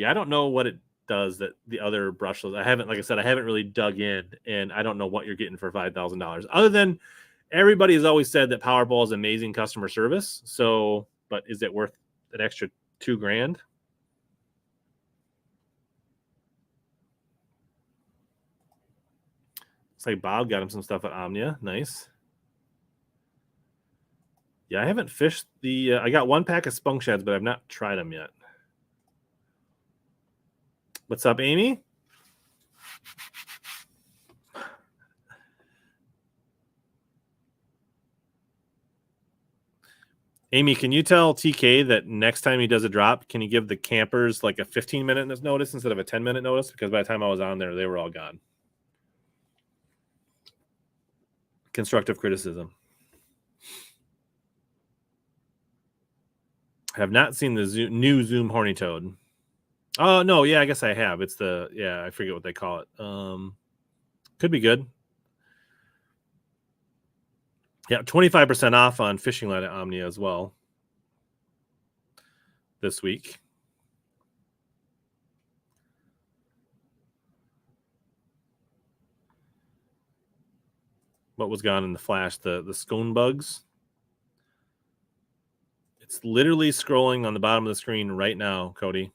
I don't know what it does that the other brushless. Like I said, I haven't really dug in, and I don't know what you're getting for $5,000. Other than everybody has always said that Powerball is amazing customer service. So, but is it worth an extra $2,000? It's like Bob got him some stuff at Omnia. Nice. Yeah, I haven't fished the. I got 1 pack of spunk shads, but I've not tried them yet. What's up, Amy? Amy, can you tell TK that next time he does a drop, can you give the campers like a 15-minute notice instead of a 10-minute notice? Because by the time I was on there, they were all gone. Constructive criticism. I have not seen the new Zoom horny toad. Oh, no, yeah, I guess I have. It's I forget what they call it. Could be good. Yeah, 25% off on fishing line at Omnia as well this week. What was gone in the flash? The scone bugs. It's literally scrolling on the bottom of the screen right now, Cody.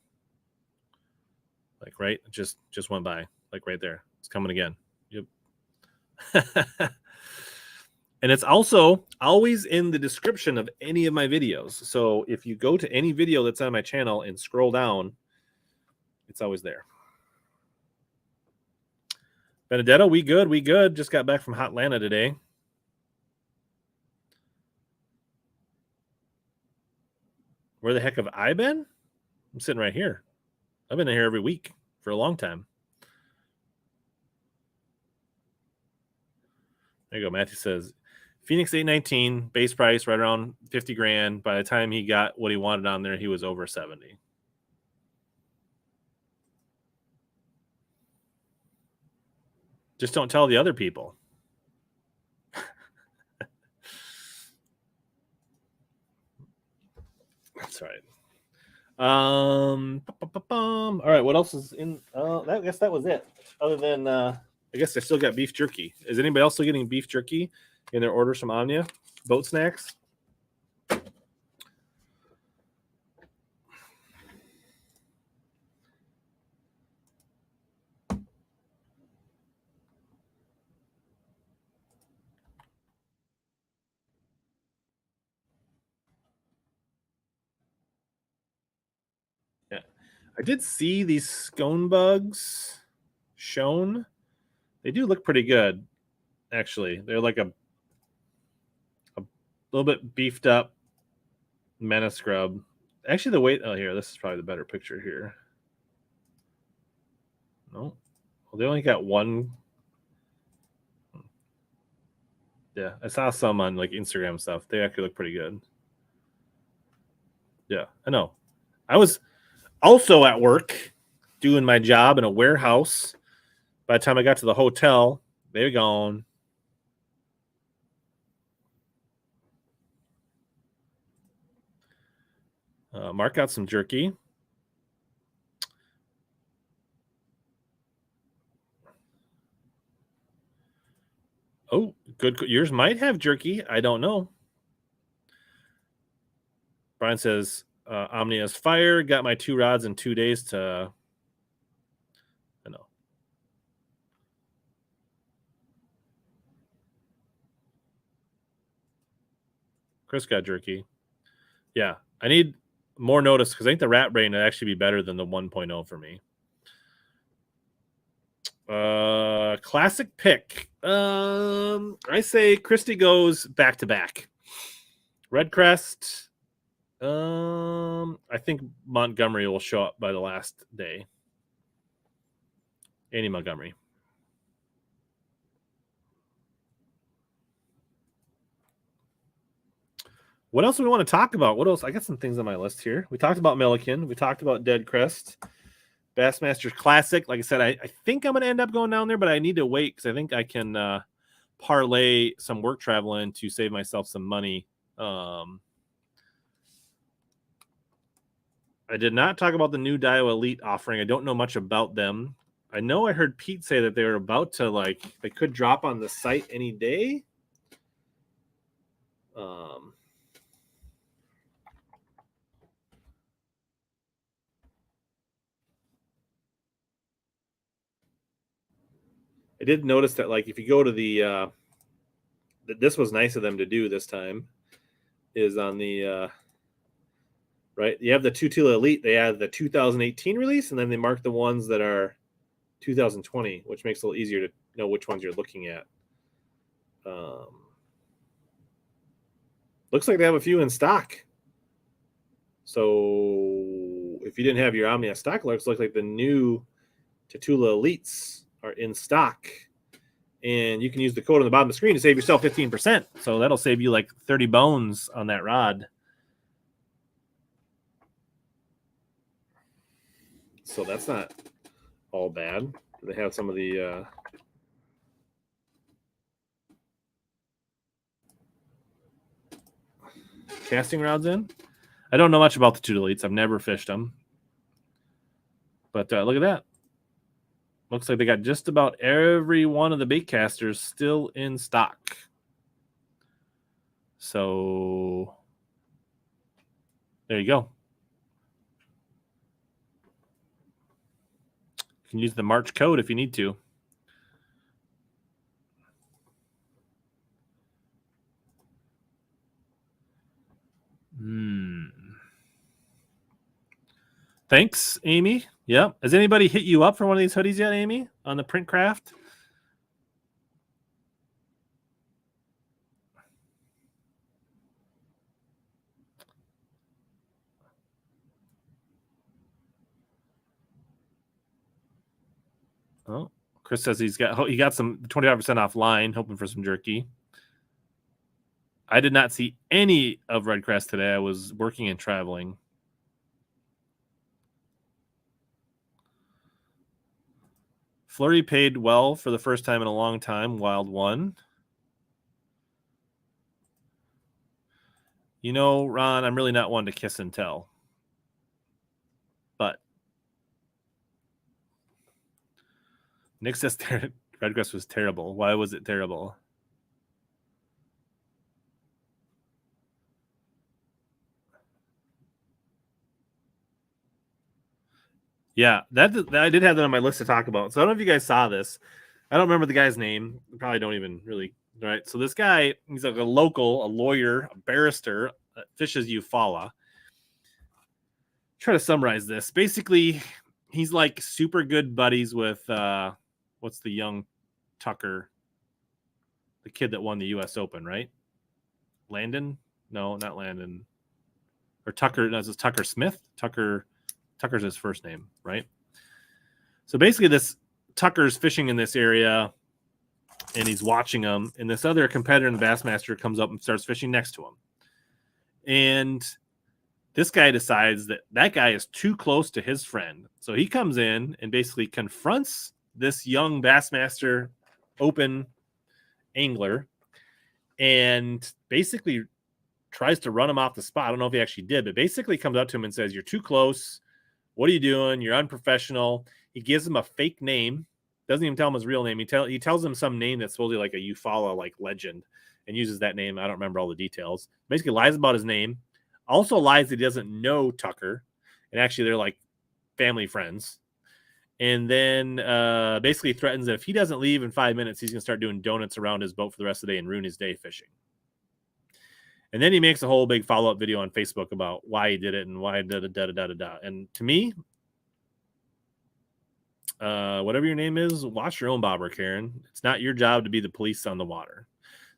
like right, just went by, like right there. It's coming again. Yep. And it's also always in the description of any of my videos. So if you go to any video that's on my channel and scroll down, it's always there. Benedetto, we good. We good. Just got back from Hotlanta today. Where the heck have I been? I'm sitting right here. I've been here every week for a long time. There you go. Matthew says, Phoenix 819, base price right around 50 grand. By the time he got what he wanted on there, he was over 70. Just don't tell the other people. That's right. All right, what else is in? I guess that was it. Other than, I guess I still got beef jerky. Is anybody else still getting beef jerky in their orders from Omnia? Boat snacks? Yeah, I did see these scone bugs shown. They do look pretty good, actually. They're like a little bit beefed up Mana Scrub. Actually, the weight. Oh, here, this is probably the better picture here. No, well, they only got one. Yeah, I saw some on like Instagram stuff. They actually look pretty good. Yeah, I know. I was also at work doing my job in a warehouse. By the time I got to the hotel, they were gone. Mark got some jerky. Oh, good. Yours might have jerky. I don't know. Brian says, Omnia's fire. Got my 2 rods in 2 days to. I know. Chris got jerky. Yeah, I need more notice because I think the rat brain would actually be better than the 1.0 for me. Classic pick. I say Christie goes back to back. Red Crest. I think Montgomery will show up by the last day. Andy Montgomery. What else do we want to talk about? What else? I got some things on my list here. We talked about Milliken. We talked about Dead Crest. Bassmasters Classic. Like I said, I think I'm going to end up going down there, but I need to wait because I think I can parlay some work travel in to save myself some money. I did not talk about the new Dio Elite offering. I don't know much about them. I know I heard Pete say that they were about to they could drop on the site any day. I did notice that if you go to the this was nice of them to do this time is on the right, you have the Tutila Elite, they have the 2018 release, and then they mark the ones that are 2020, which makes it a little easier to know which ones you're looking at. Looks like they have a few in stock. So if you didn't have your Omnia stock, looks like the new Tatula Elites are in stock. And you can use the code on the bottom of the screen to save yourself 15%. So that'll save you 30 bones on that rod. So that's not all bad. They have some of the casting rods in. I don't know much about the two deletes. I've never fished them. But look at that. Looks like they got just about every one of the bait casters still in stock. So there you go. You can use the March code if you need to. Thanks, Amy. Yeah. Has anybody hit you up for one of these hoodies yet, Amy, on the print craft? Oh, Chris says he got some 25% off line, hoping for some jerky. I did not see any of Red Crest today. I was working and traveling. Flurry paid well for the first time in a long time. Wild one. You know, Ron, I'm really not one to kiss and tell. But Nick says Red Crest was terrible. Why was it terrible? Yeah, that I did have that on my list to talk about. So I don't know if you guys saw this. I don't remember the guy's name. Probably don't even really. Right. So this guy, he's like a lawyer, a barrister that fishes Eufaula. Try to summarize this. Basically, he's like super good buddies with what's the young Tucker, the kid that won the U.S. Open, right? Landon? No, not Landon. Or Tucker? No, it's Tucker Smith. Tucker's his first name, right? So basically, this Tucker's fishing in this area, and he's watching them. And this other competitor in the Bassmaster comes up and starts fishing next to him. And this guy decides that guy is too close to his friend. So he comes in and basically confronts this young Bassmaster Open angler and basically tries to run him off the spot. I don't know if he actually did, but basically comes up to him and says, "You're too close. What are you doing? You're unprofessional." He gives him a fake name. Doesn't even tell him his real name. He tells him some name that's supposedly like a Eufaula like legend and uses that name. I don't remember all the details. Basically lies about his name. Also lies that he doesn't know Tucker. And actually they're like family friends. And then basically threatens that if he doesn't leave in 5 minutes, he's going to start doing donuts around his boat for the rest of the day and ruin his day fishing. And then he makes a whole big follow-up video on Facebook about why he did it and why da-da-da-da-da-da. And to me, whatever your name is, watch your own bobber, Karen. It's not your job to be the police on the water.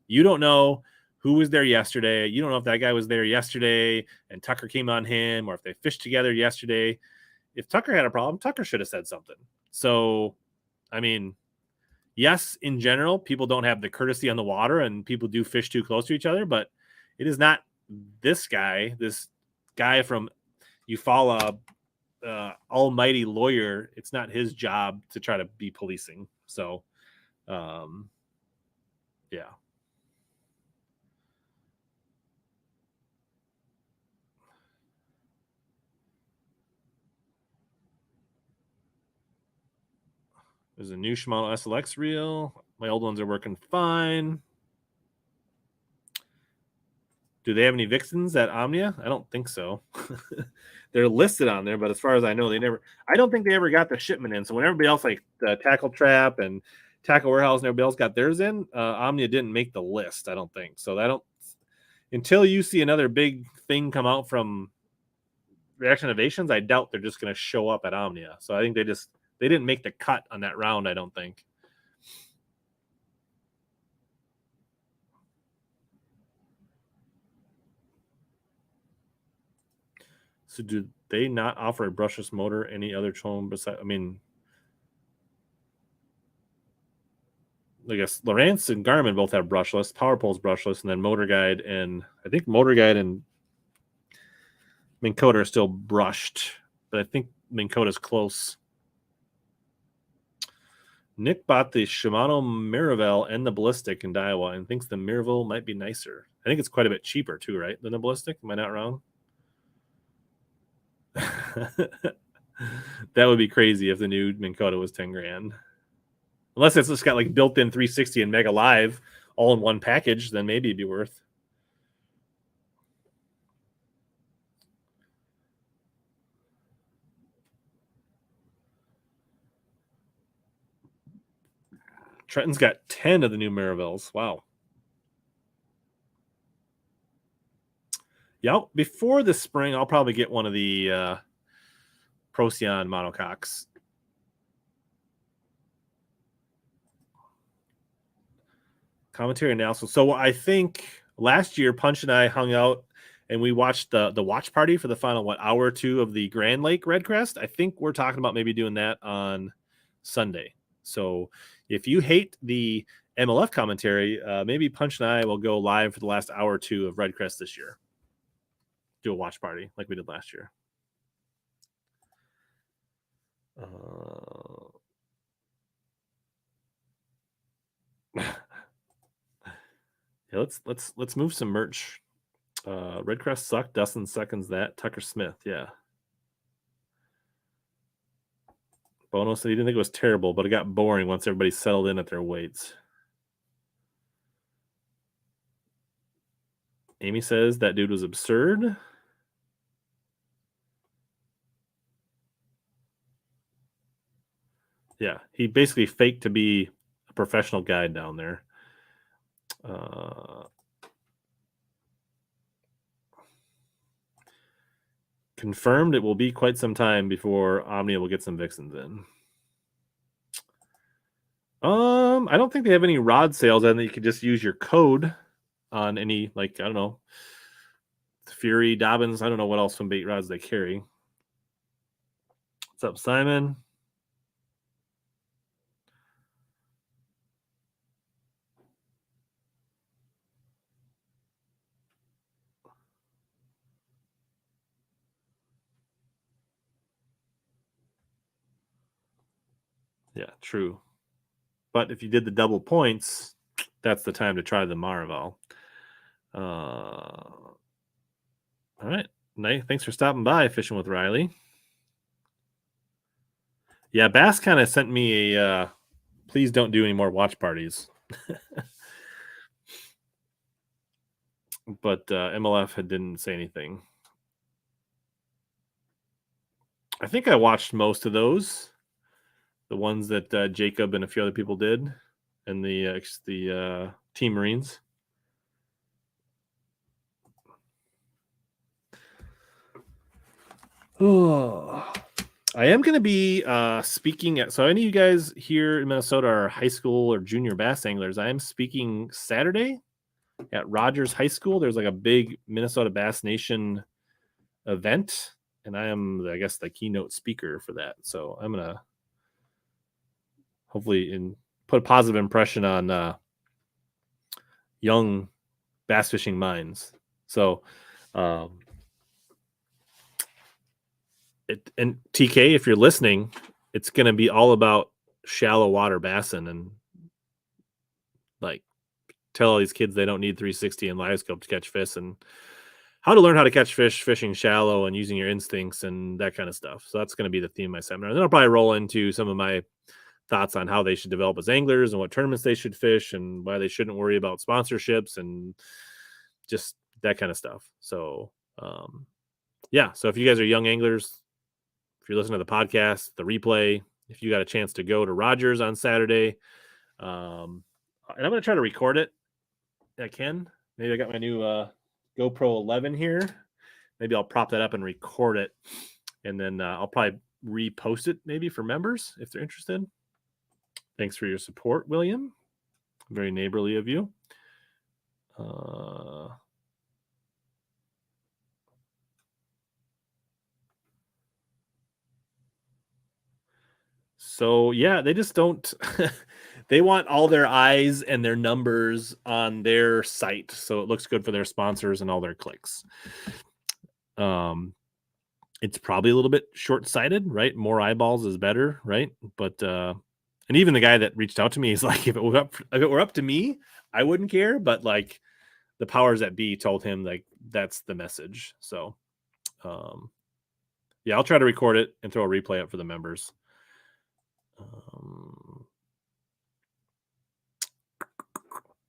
You don't know who was there yesterday. You don't know if that guy was there yesterday and Tucker came on him or if they fished together yesterday. If Tucker had a problem, Tucker should have said something. So, I mean, yes, in general, people don't have the courtesy on the water and people do fish too close to each other, but it is not this guy from Eufaula, almighty lawyer. It's not his job to try to be policing. So, yeah. There's a new Shimano SLX reel. My old ones are working fine. Do they have any Vixens at Omnia? I don't think so. They're listed on there, but as far as I know, I don't think they ever got the shipment in. So when everybody else, like the Tackle Trap and Tackle Warehouse and everybody else got theirs in, Omnia didn't make the list, I don't think. So until you see another big thing come out from Reaction Innovations, I doubt they're just going to show up at Omnia. So I think they didn't make the cut on that round, I don't think. So do they not offer a brushless motor any other trolling besides? I mean, I guess Lowrance and Garmin both have brushless. PowerPole's brushless, and then Motor Guide and Minn Kota are still brushed, but I think Minn Kota's close. Nick bought the Shimano Miraval and the Ballistic in Daiwa and thinks the Miraval might be nicer. I think it's quite a bit cheaper too, right, than the Ballistic? Am I not wrong? That would be crazy if the new Minn Kota was 10 grand. Unless it's just got like built-in 360 and Mega Live all in one package, then maybe it'd be worth. Trenton's got 10 of the new Maravels. Wow. Yeah, before this spring, I'll probably get one of the Procyon monococks. Commentary analysis. So I think last year, Punch and I hung out and we watched the watch party for the final, hour or two of the Grand Lake Red Crest. I think we're talking about maybe doing that on Sunday. So if you hate the MLF commentary, maybe Punch and I will go live for the last hour or two of Red Crest this year. Do a watch party like we did last year. Yeah, let's move some merch. Red Crest sucked. Dustin seconds that. Tucker Smith, yeah. Bono said he didn't think it was terrible, but it got boring once everybody settled in at their weights. Amy says that dude was absurd. Yeah, he basically faked to be a professional guide down there. Confirmed it will be quite some time before Omnia will get some Vixens in. I don't think they have any rod sales, and you could just use your code on any, like, I don't know, Fury, Dobbins. I don't know what else swim bait rods they carry. What's up, Simon? Yeah, true. But if you did the double points, that's the time to try the Maraval. All right. Thanks for stopping by, Fishing with Riley. Yeah, Bass kind of sent me a please don't do any more watch parties. But MLF didn't say anything. I think I watched most of those. The ones that Jacob and a few other people did, and the Team Marines. Oh, I am going to be speaking at. So any of you guys here in Minnesota are high school or junior bass anglers. I am speaking Saturday at Rogers High School. There's like a big Minnesota Bass Nation event, and I am, I guess, the keynote speaker for that. So I'm gonna hopefully put a positive impression on young bass fishing minds. So, and TK, if you're listening, it's going to be all about shallow water bassing and like tell all these kids they don't need 360 and live scope to catch fish and how to learn how to catch fish fishing shallow and using your instincts and that kind of stuff. So that's going to be the theme of my seminar. And then I'll probably roll into some of my thoughts on how they should develop as anglers and what tournaments they should fish and why they shouldn't worry about sponsorships and just that kind of stuff. So, yeah. So if you guys are young anglers, if you're listening to the podcast, the replay, if you got a chance to go to Rogers on Saturday, and I'm going to try to record it. I can. Maybe I got my new GoPro 11 here. Maybe I'll prop that up and record it, and then I'll probably repost it maybe for members if they're interested. Thanks for your support, William. Very neighborly of you. So yeah, they just don't. They want all their eyes and their numbers on their site, so it looks good for their sponsors and all their clicks. It's probably a little bit short-sighted, right? More eyeballs is better, right? But and even the guy that reached out to me is like, if it were up to me, I wouldn't care. But like, the powers that be told him like that's the message. So, yeah, I'll try to record it and throw a replay up for the members.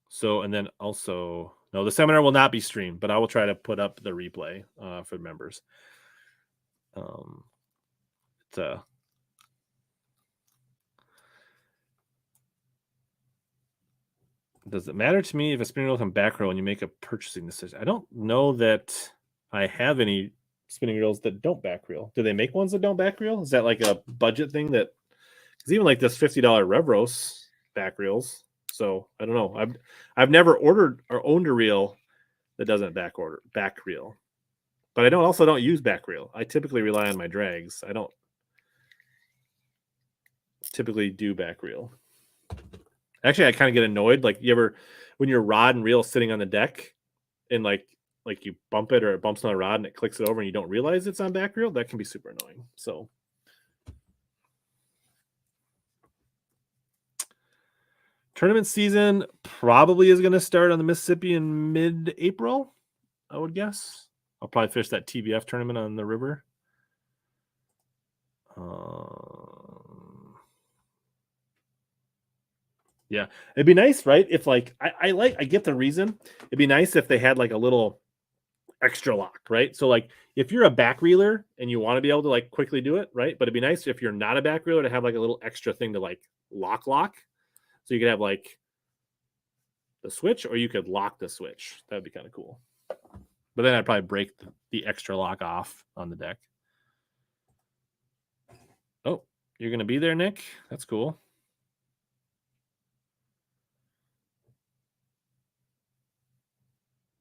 So, and then also, no, the seminar will not be streamed, but I will try to put up the replay for the members. Does it matter to me if a spinning reel can back reel when you make a purchasing decision? I don't know that I have any spinning reels that don't back reel. Do they make ones that don't back reel? Is that like a budget thing? That because even like this $50 Revros back reels. So I don't know. I've never ordered or owned a reel that doesn't back reel, but I don't use back reel. I typically rely on my drags. I don't typically do back reel. Actually, I kind of get annoyed. Like you ever when your rod and reel is sitting on the deck and like you bump it or it bumps on a rod and it clicks it over and you don't realize it's on back reel, that can be super annoying. So tournament season probably is going to start on the Mississippi in mid-April, I would guess. I'll probably fish that TBF tournament on the river. Yeah, it'd be nice, right? If like I get the reason. It'd be nice if they had like a little extra lock, right? So like if you're a back reeler and you want to be able to like quickly do it, right? But it'd be nice if you're not a back reeler to have like a little extra thing to like lock. So you could have like the switch or you could lock the switch. That'd be kind of cool. But then I'd probably break the extra lock off on the deck. Oh, you're going to be there, Nick? That's cool.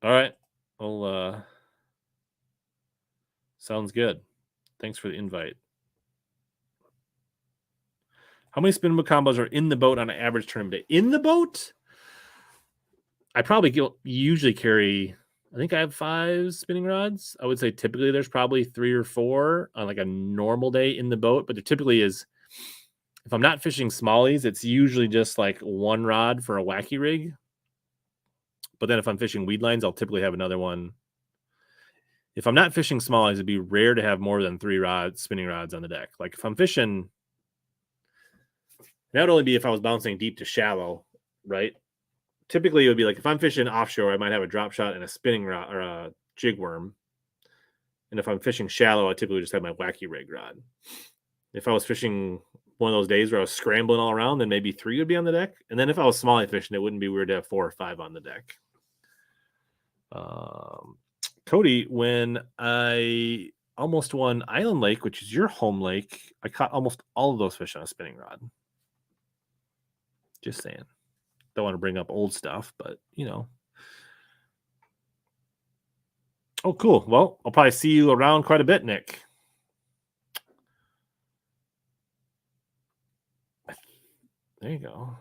All right. Well, sounds good. Thanks for the invite. How many spin combos are in the boat on an average tournament day? In the boat? I probably usually carry, I think I have 5 spinning rods. I would say typically there's probably 3 or 4 on like a normal day in the boat, but there typically is, if I'm not fishing smallies, it's usually just like 1 rod for a wacky rig. But then if I'm fishing weed lines, I'll typically have another one. If I'm not fishing smallies, it'd be rare to have more than 3 spinning rods on the deck. Like if I'm fishing, that would only be if I was bouncing deep to shallow, right? Typically it would be like if I'm fishing offshore, I might have a drop shot and a spinning rod or a jig worm. And if I'm fishing shallow, I typically just have my wacky rig rod. If I was fishing one of those days where I was scrambling all around, then maybe 3 would be on the deck. And then if I was smallie fishing, it wouldn't be weird to have 4 or 5 on the deck. Cody, when I almost won Island Lake, which is your home lake, I caught almost all of those fish on a spinning rod. Just saying. Don't want to bring up old stuff, but you know. Oh, cool. Well, I'll probably see you around quite a bit, Nick. There you go.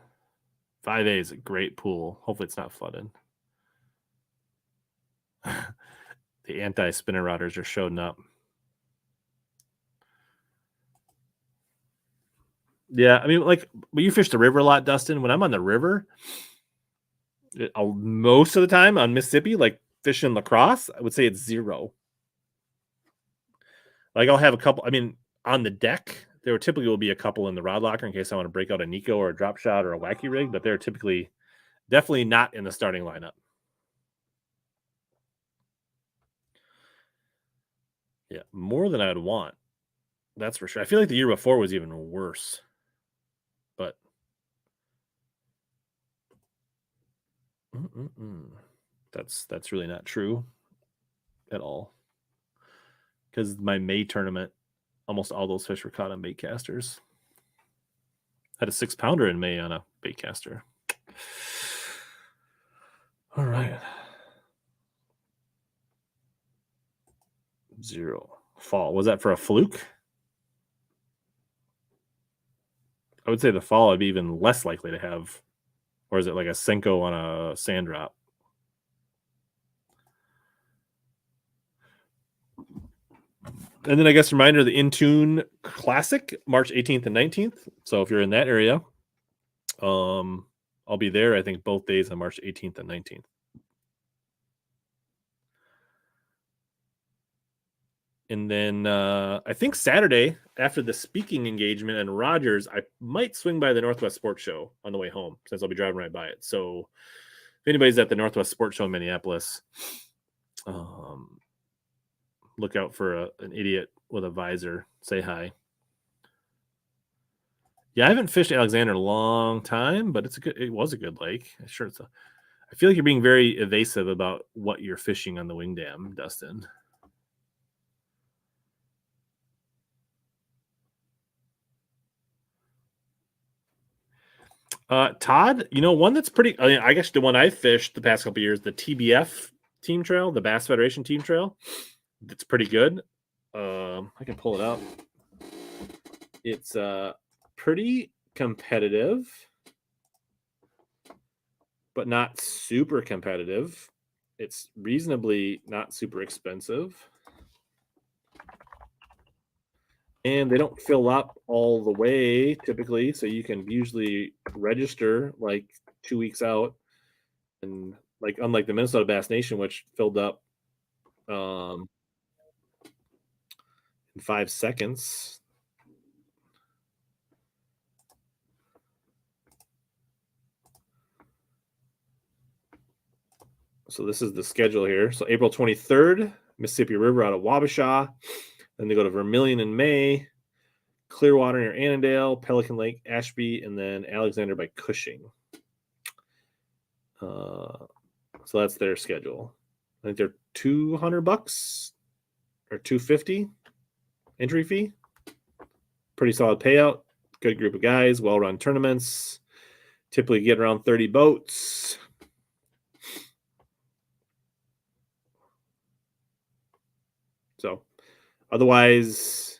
5A is a great pool. Hopefully it's not flooded. The anti-spinner rodders are showing up. Yeah, I mean, like, when you fish the river a lot, Dustin, when I'm on the river, most of the time on Mississippi, like fishing lacrosse, I would say it's 0. Like, I'll have a couple, I mean, on the deck, there typically will be a couple in the rod locker in case I want to break out a Nico or a drop shot or a wacky rig, but they're typically definitely not in the starting lineup. Yeah, more than I'd want. That's for sure. I feel like the year before was even worse. But that's really not true at all. Because my May tournament, almost all those fish were caught on bait casters. Had a 6-pounder in May on a bait caster. All right. 0. Fall. Was that for a fluke? I would say the fall I'd be even less likely to have. Or is it like a Senko on a sand drop? And then I guess reminder, the In-Tune Classic, March 18th and 19th. So if you're in that area, I'll be there, I think, both days on March 18th and 19th. And then I think Saturday, after the speaking engagement and Rogers, I might swing by the Northwest Sports Show on the way home since I'll be driving right by it. So if anybody's at the Northwest Sports Show in Minneapolis, look out for an idiot with a visor. Say hi. Yeah, I haven't fished Alexander in a long time, but it was a good lake. Sure, I feel like you're being very evasive about what you're fishing on the wing dam, Dustin. Todd, one that's pretty. I guess the one I fished the past couple of years, the TBF team trail, the Bass Federation team trail, it's pretty good. I can pull it out. It's pretty competitive, but not super competitive. It's reasonably not super expensive. And they don't fill up all the way typically, so you can usually register like 2 weeks out. And like unlike the Minnesota Bass Nation, which filled up in 5 seconds. So this is the schedule here. So April 23rd, Mississippi River out of Wabasha. Then they go to Vermilion in May, Clearwater near Annandale, Pelican Lake, Ashby, and then Alexander by Cushing. So that's their schedule. I think they're $200 or $250 entry fee. Pretty solid payout. Good group of guys, well-run tournaments. Typically get around 30 boats. So otherwise,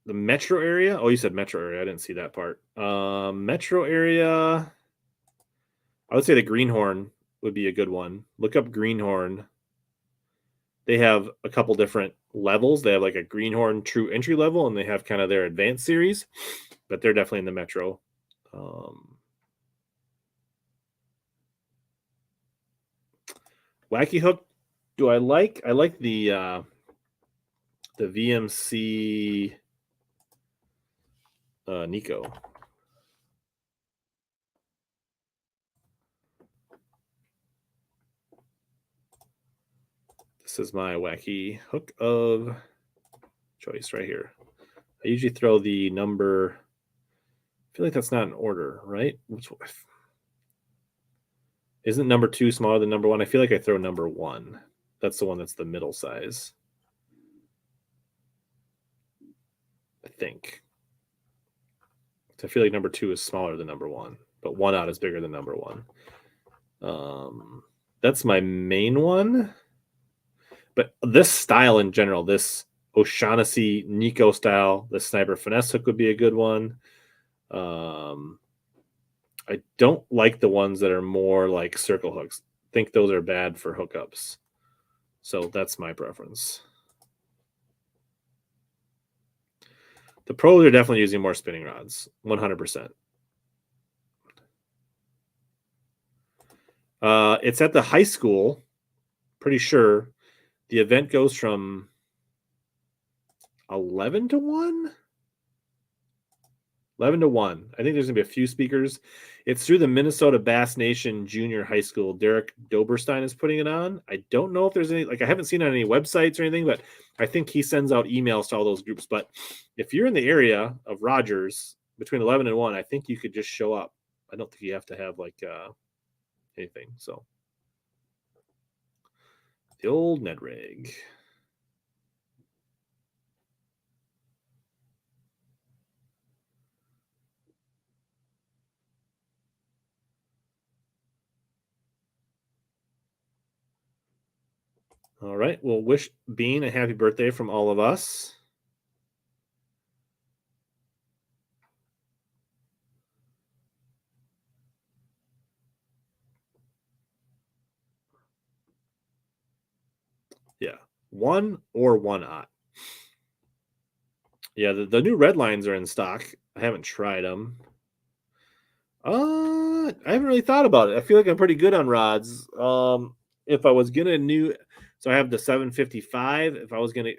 the metro area. Oh, you said metro area. I didn't see that part. Metro area. I would say the Greenhorn would be a good one. Look up Greenhorn. They have a couple different levels. They have like a Greenhorn true entry level, and they have kind of their advanced series, but they're definitely in the metro. Wacky hook. Do I like? I like the VMC Nico. This is my wacky hook of choice right here. I usually throw the number. I feel like that's not in order, right? Isn't number 2 smaller than number 1? I feel like I throw number 1. That's the one that's the middle size. I think. I feel like number 2 is smaller than number 1, but 1 out is bigger than number 1. That's my main one. But this style in general, this O'Shaughnessy Nico style, the sniper finesse hook would be a good one. I don't like the ones that are more like circle hooks. I think those are bad for hookups. So that's my preference. The pros are definitely using more spinning rods, 100%. It's at the high school, pretty sure. The event goes from 11 to 1? 11 to 1. I think there's going to be a few speakers. It's through the Minnesota Bass Nation Junior High School. Derek Doberstein is putting it on. I don't know if there's any, I haven't seen it on any websites or anything, but I think he sends out emails to all those groups. But if you're in the area of Rogers between 11 and 1, I think you could just show up. I don't think you have to have anything. So the old Ned rig. All right. Well, wish Bean a happy birthday from all of us. Yeah. 1 or 1-aught. Yeah, the new red lines are in stock. I haven't tried them. I haven't really thought about it. I feel like I'm pretty good on rods. If I was gonna so I have the 755. If I was gonna,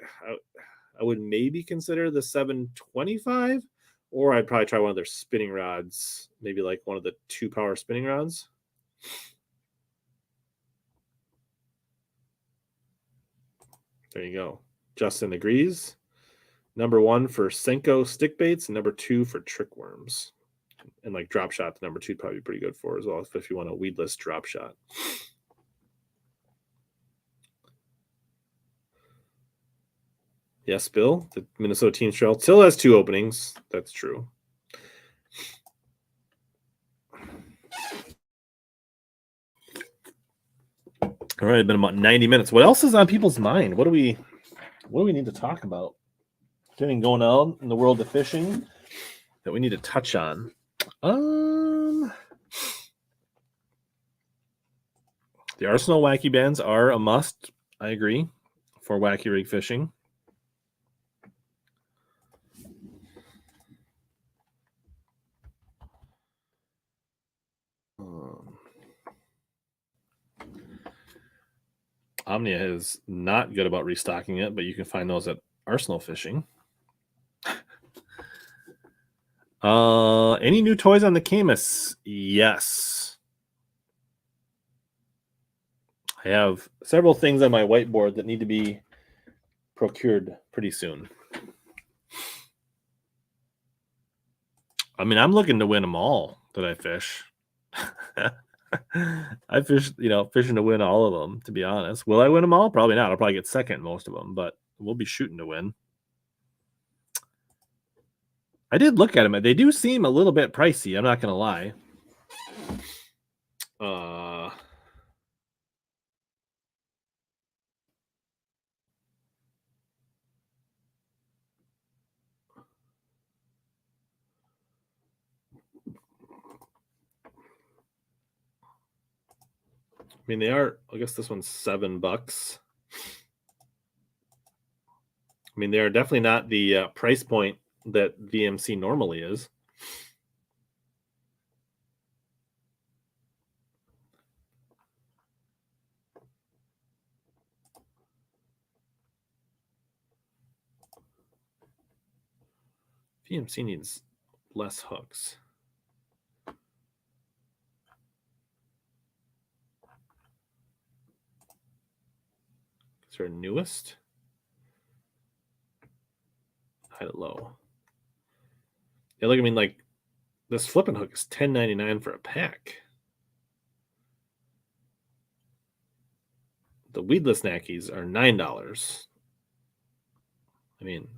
I would maybe consider the 725, or I'd probably try one of their spinning rods, maybe like one of the 2-power spinning rods. There you go. Justin agrees. Number 1 for Senko stick baits, and number 2 for trick worms. And like drop shot, the number 2 would probably be pretty good for as well if you want a weedless drop shot. Yes, Bill, the Minnesota Team Trail still has 2 openings. That's true. All right, it's been about 90 minutes. What else is on people's mind? What do we need to talk about? Anything going on in the world of fishing that we need to touch on? The Arsenal wacky bands are a must. I agree for wacky rig fishing. Omnia is not good about restocking it, but you can find those at Arsenal Fishing. Any new toys on the Camus? Yes. I have several things on my whiteboard that need to be procured pretty soon. I mean, I'm looking to win them all that I fish. I fish, fishing to win all of them, to be honest. Will I win them all? Probably not. I'll probably get second in most of them, but we'll be shooting to win. I did look at them. They do seem a little bit pricey. I'm not going to lie. I mean, they are, I guess this one's $7. I mean, they are definitely not the price point that VMC normally is. VMC needs less hooks. Is there a newest? Hide it low. Yeah, look, I mean, like, this flipping hook is $10.99 for a pack. The weedless Knackies are $9. I mean,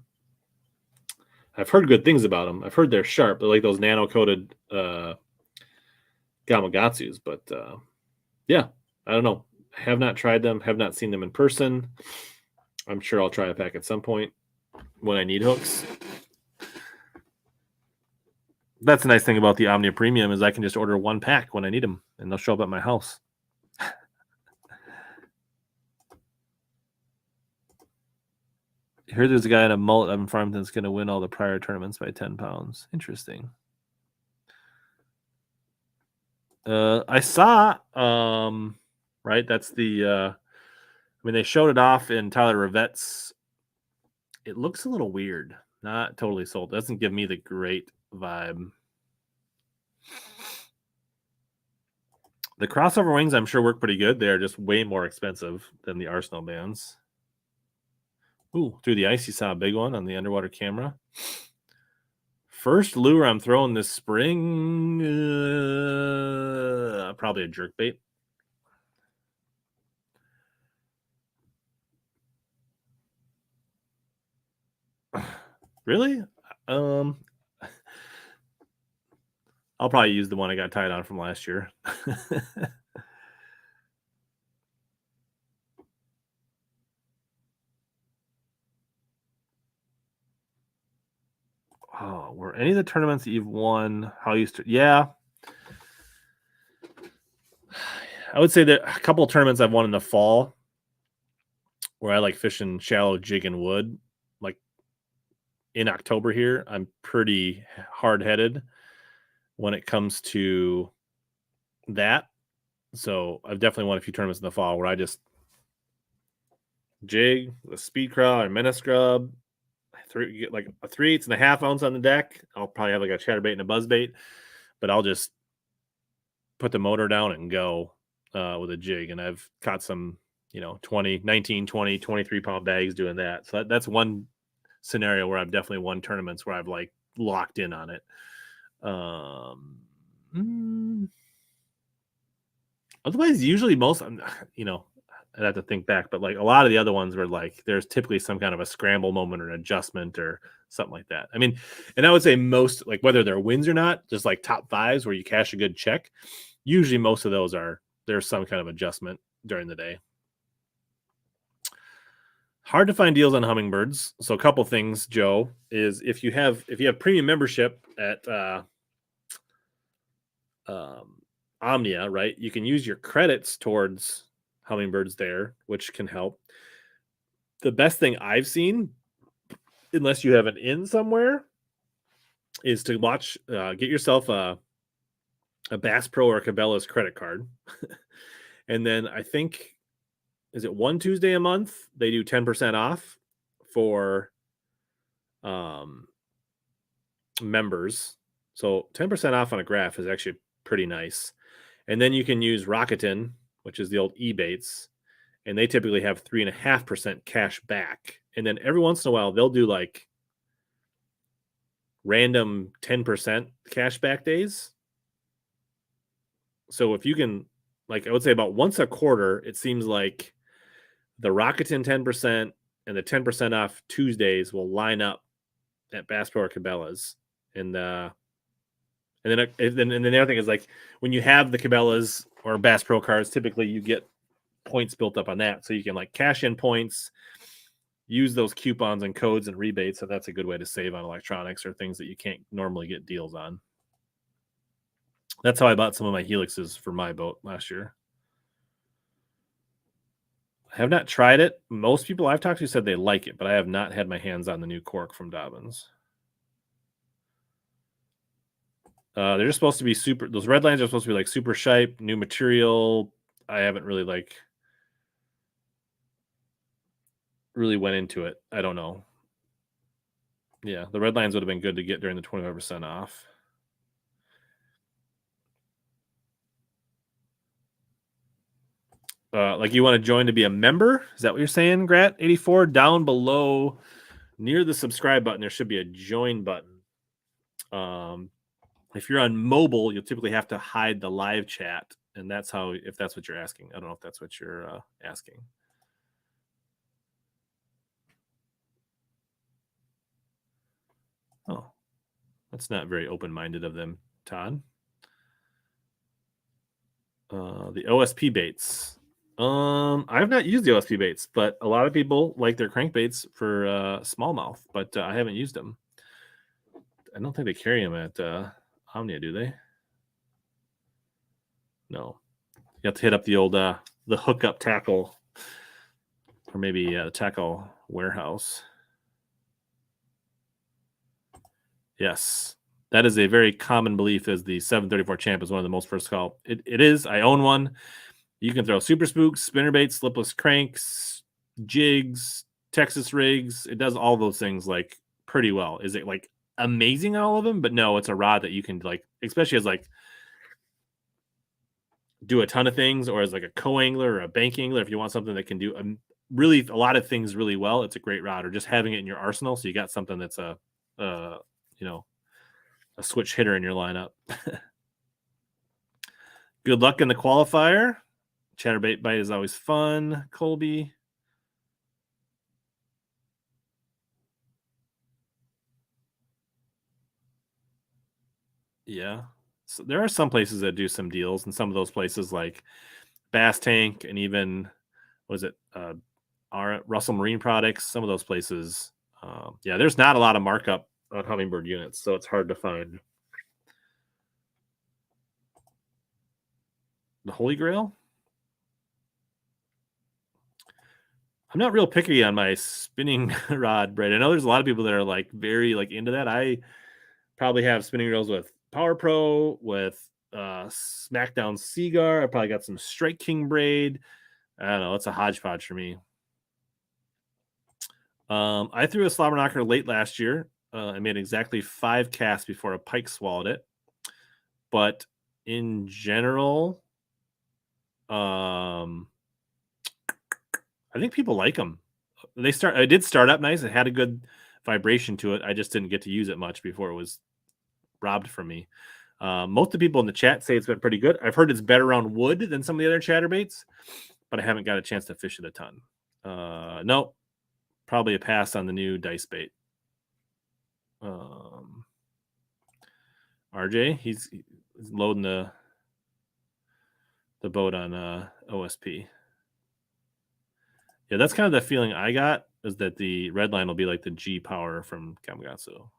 I've heard good things about them. I've heard they're sharp. They're like those nano-coated Gamakatsus. But, yeah, I don't know. Have not tried them. Have not seen them in person. I'm sure I'll try a pack at some point when I need hooks. That's the nice thing about the Omnia Premium is I can just order one pack when I need them, and they'll show up at my house. I heard there's a guy in a mullet up in Farmington that's going to win all the prior tournaments by 10 pounds. Interesting. I saw, right, that's the, I mean, they showed it off in Tyler Rivette's. It looks a little weird. Not totally sold. It doesn't give me the great vibe. The crossover wings, I'm sure, work pretty good. They're just way more expensive than the Arsenal bands. Ooh, through the ice, you saw a big one on the underwater camera. First lure I'm throwing this spring, probably a jerkbait. Really? I'll probably use the one I got tied on from last year. Oh, were any of the tournaments that you've won how you yeah. I would say that a couple of tournaments I've won in the fall where I like fishing shallow jig and wood, like in October here, I'm pretty hard-headed when it comes to that. So I've definitely won a few tournaments in the fall where I just jig, a speed crawl, or minnow scrub, get like a 3/8 and a half ounce on the deck. I'll probably have like a chatterbait and a buzzbait, but I'll just put the motor down and go with a jig. And I've caught some, 20, 19, 20, 23 pound bags doing that. So that's one scenario where I've definitely won tournaments where I've like locked in on it. Otherwise, usually most, you know, I'd have to think back, but like a lot of the other ones were like there's typically some kind of a scramble moment or an adjustment or something like that. I mean, and I would say most, like whether they're wins or not, just like top fives where you cash a good check, usually most of those are there's some kind of adjustment during the day. Hard to find deals on hummingbirds. So a couple things, Joe, is if you have premium membership at Omnia, right, you can use your credits towards hummingbirds there, which can help. The best thing I've seen, unless you have an in somewhere, is to watch, get yourself a Bass Pro or a Cabela's credit card. And then I think, is it one Tuesday a month? They do 10% off for members. So 10% off on a graph is actually pretty nice. And then you can use Rakuten, which is the old eBaits, and they typically have 3.5% cash back. And then every once in a while, they'll do like random 10% cash back days. So if you can, like, I would say about once a quarter, it seems like the Rakuten 10% and the 10% off Tuesdays will line up at Bass Pro or Cabela's. And then the other thing is, like, when you have the Cabela's or Bass Pro cards, typically you get points built up on that. So you can like cash in points, use those coupons and codes and rebates. So that's a good way to save on electronics or things that you can't normally get deals on. That's how I bought some of my Helixes for my boat last year. I have not tried it. Most people I've talked to said they like it, but I have not had my hands on the new cork from Dobbins. They're just supposed to be super. Those red lines are supposed to be like super shape, new material. I haven't really went into it. I don't know. Yeah, the red lines would have been good to get during the 25% off. Like you want to join to be a member? Is that what you're saying, Grat84? Down below near the subscribe button, there should be a join button. If you're on mobile, you'll typically have to hide the live chat. And that's how, if that's what you're asking. I don't know if that's what you're asking. Oh, that's not very open-minded of them, Todd. The OSP baits. I have not used the OSP baits, but a lot of people like their crankbaits for smallmouth, but I haven't used them. I don't think they carry them at Omnia, do they? No. You have to hit up the old the hookup tackle, or maybe the tackle warehouse. Yes, that is a very common belief. As the 734 Champ is one of the most versatile. It is. I own one. You can throw super spooks, spinnerbaits, slipless cranks, jigs, Texas rigs. It does all those things like pretty well. Is it like amazing on all of them? But no, it's a rod that you can like, especially as like do a ton of things, or as like a co-angler or a bank angler. If you want something that can do really a lot of things really well, it's a great rod. Or just having it in your arsenal, so you got something that's a switch hitter in your lineup. Good luck in the qualifier. Chatterbait bite is always fun. Colby. Yeah. So there are some places that do some deals, and some of those places like Bass Tank and even our Russell Marine Products, some of those places. Yeah, there's not a lot of markup on hummingbird units, so it's hard to find. The Holy Grail? I'm not real picky on my spinning rod braid. I know there's a lot of people that are like very like into that. I probably have spinning reels with Power Pro, with Smackdown Seagar. I probably got some Strike King braid. I don't know. It's a hodgepodge for me. I threw a slobber knocker late last year. I made exactly 5 casts before a pike swallowed it. But in general, I think people like them. I did start up nice. It had a good vibration to it. I just didn't get to use it much before it was robbed from me. Most of the people in the chat say it's been pretty good. I've heard it's better on wood than some of the other chatterbaits, but I haven't got a chance to fish it a ton. No, probably a pass on the new dice bait. RJ, he's loading the boat on OSP. Yeah, that's kind of the feeling I got, is that the red line will be like the G power from Gamakatsu.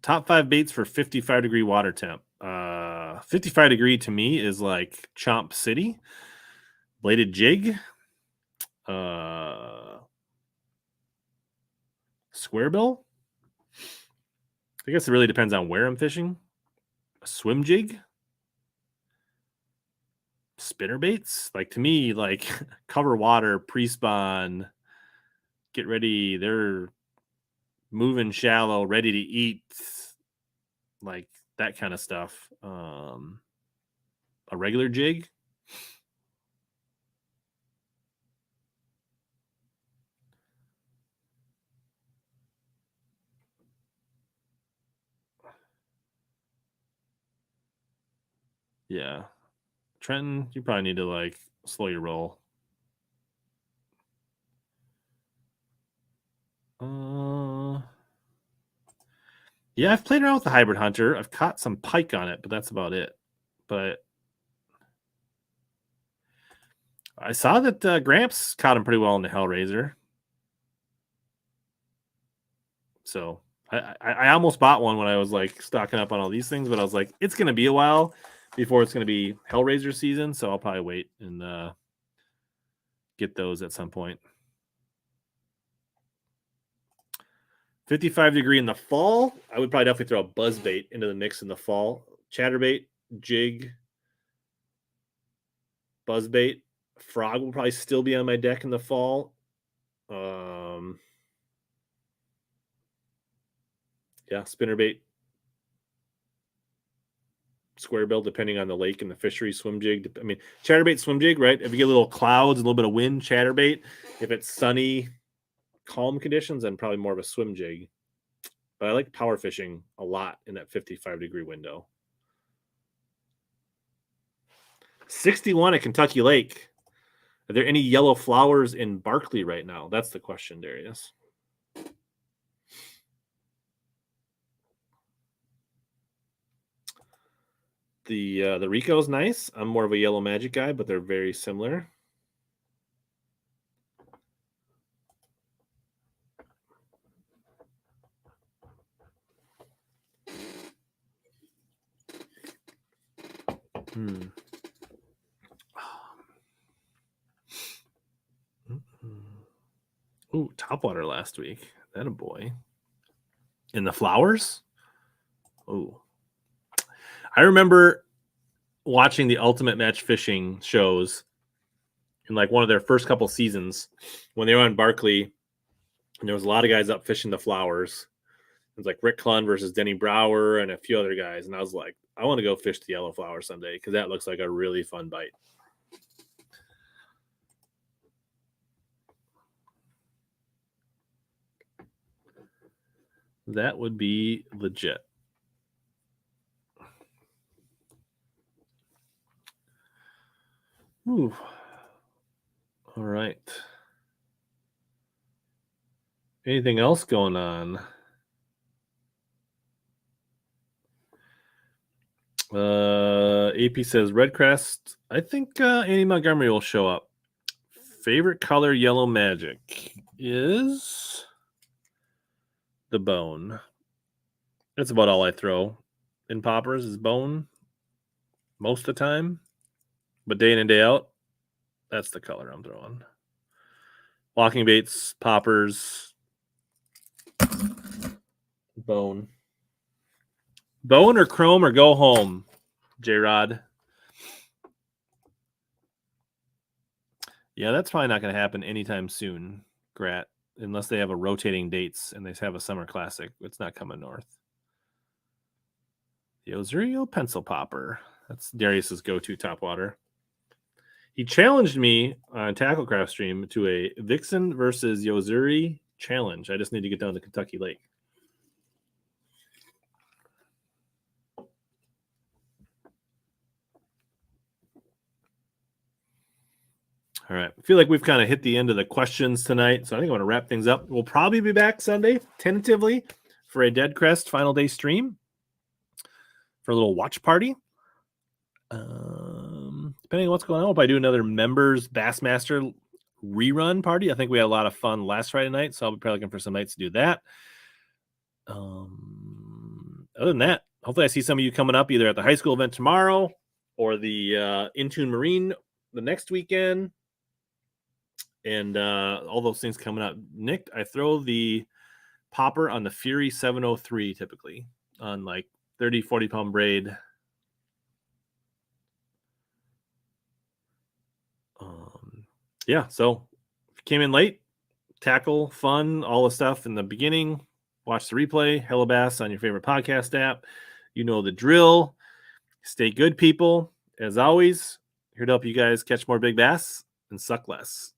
Top 5 baits for 55-degree water temp. 55-degree to me is like Chomp City, bladed jig, square bill. I guess it really depends on where I'm fishing. A swim jig, spinner baits. Like, to me, like cover water, pre-spawn, get ready. They're moving shallow, ready to eat, like that kind of stuff. A regular jig. Yeah. Trenton, you probably need to like slow your roll. Yeah, I've played around with the Hybrid Hunter. I've caught some pike on it, but that's about it. But I saw that Gramps caught him pretty well in the Hellraiser. So I almost bought one when I was like stocking up on all these things, but I was like, it's going to be a while before it's going to be Hellraiser season, so I'll probably wait and get those at some point. 55-degree in the fall, I would probably definitely throw a buzzbait into the mix in the fall. Chatterbait, jig, buzzbait, frog will probably still be on my deck in the fall. Yeah, spinnerbait, square bill, depending on the lake and the fishery, swim jig. I mean, chatterbait, swim jig, right? If you get little clouds, a little bit of wind, chatterbait. If it's sunny, calm conditions, then probably more of a swim jig. But I like power fishing a lot in that 55-degree window. 61 at Kentucky Lake. Are there any yellow flowers in Barkley right now? That's the question, Darius. The Rico's nice. I'm more of a yellow magic guy, but they're very similar. Ooh, topwater last week. That a boy. In the flowers? Ooh. I remember watching the Ultimate Match Fishing shows in like one of their first couple seasons when they were on Barkley, and there was a lot of guys up fishing the flowers. It was like Rick Clun versus Denny Brower and a few other guys. And I was like, I want to go fish the yellow flower someday because that looks like a really fun bite. That would be legit. Ooh. All right. Anything else going on? AP says Red Crest. I think Andy Montgomery will show up. Favorite color yellow magic is the bone. That's about all I throw in poppers is bone most of the time. But day in and day out, that's the color I'm throwing. Walking baits, poppers, bone. Bone or chrome or go home, J-Rod. Yeah, that's probably not going to happen anytime soon, Grat, unless they have a rotating dates and they have a summer classic. It's not coming north. The Ozurio Pencil Popper. That's Darius's go-to topwater. He challenged me on Tacklecraft stream to a Vixen versus Yozuri challenge. I just need to get down to Kentucky Lake. All right. I feel like we've kind of hit the end of the questions tonight, so I think I want to wrap things up. We'll probably be back Sunday, tentatively, for a Dead Crest final day stream for a little watch party. Depending on what's going on, if I do another members Bassmaster rerun party, I think we had a lot of fun last Friday night, so I'll be probably looking for some nights to do that. Other than that, hopefully I see some of you coming up either at the high school event tomorrow or the In-Tune Marine the next weekend. And all those things coming up. Nick, I throw the popper on the Fury 703 typically on like 30, 40 pound braid. Yeah, so if you came in late, tackle, fun, all the stuff in the beginning. Watch the replay, HellaBass on your favorite podcast app. You know the drill. Stay good, people. As always, here to help you guys catch more big bass and suck less.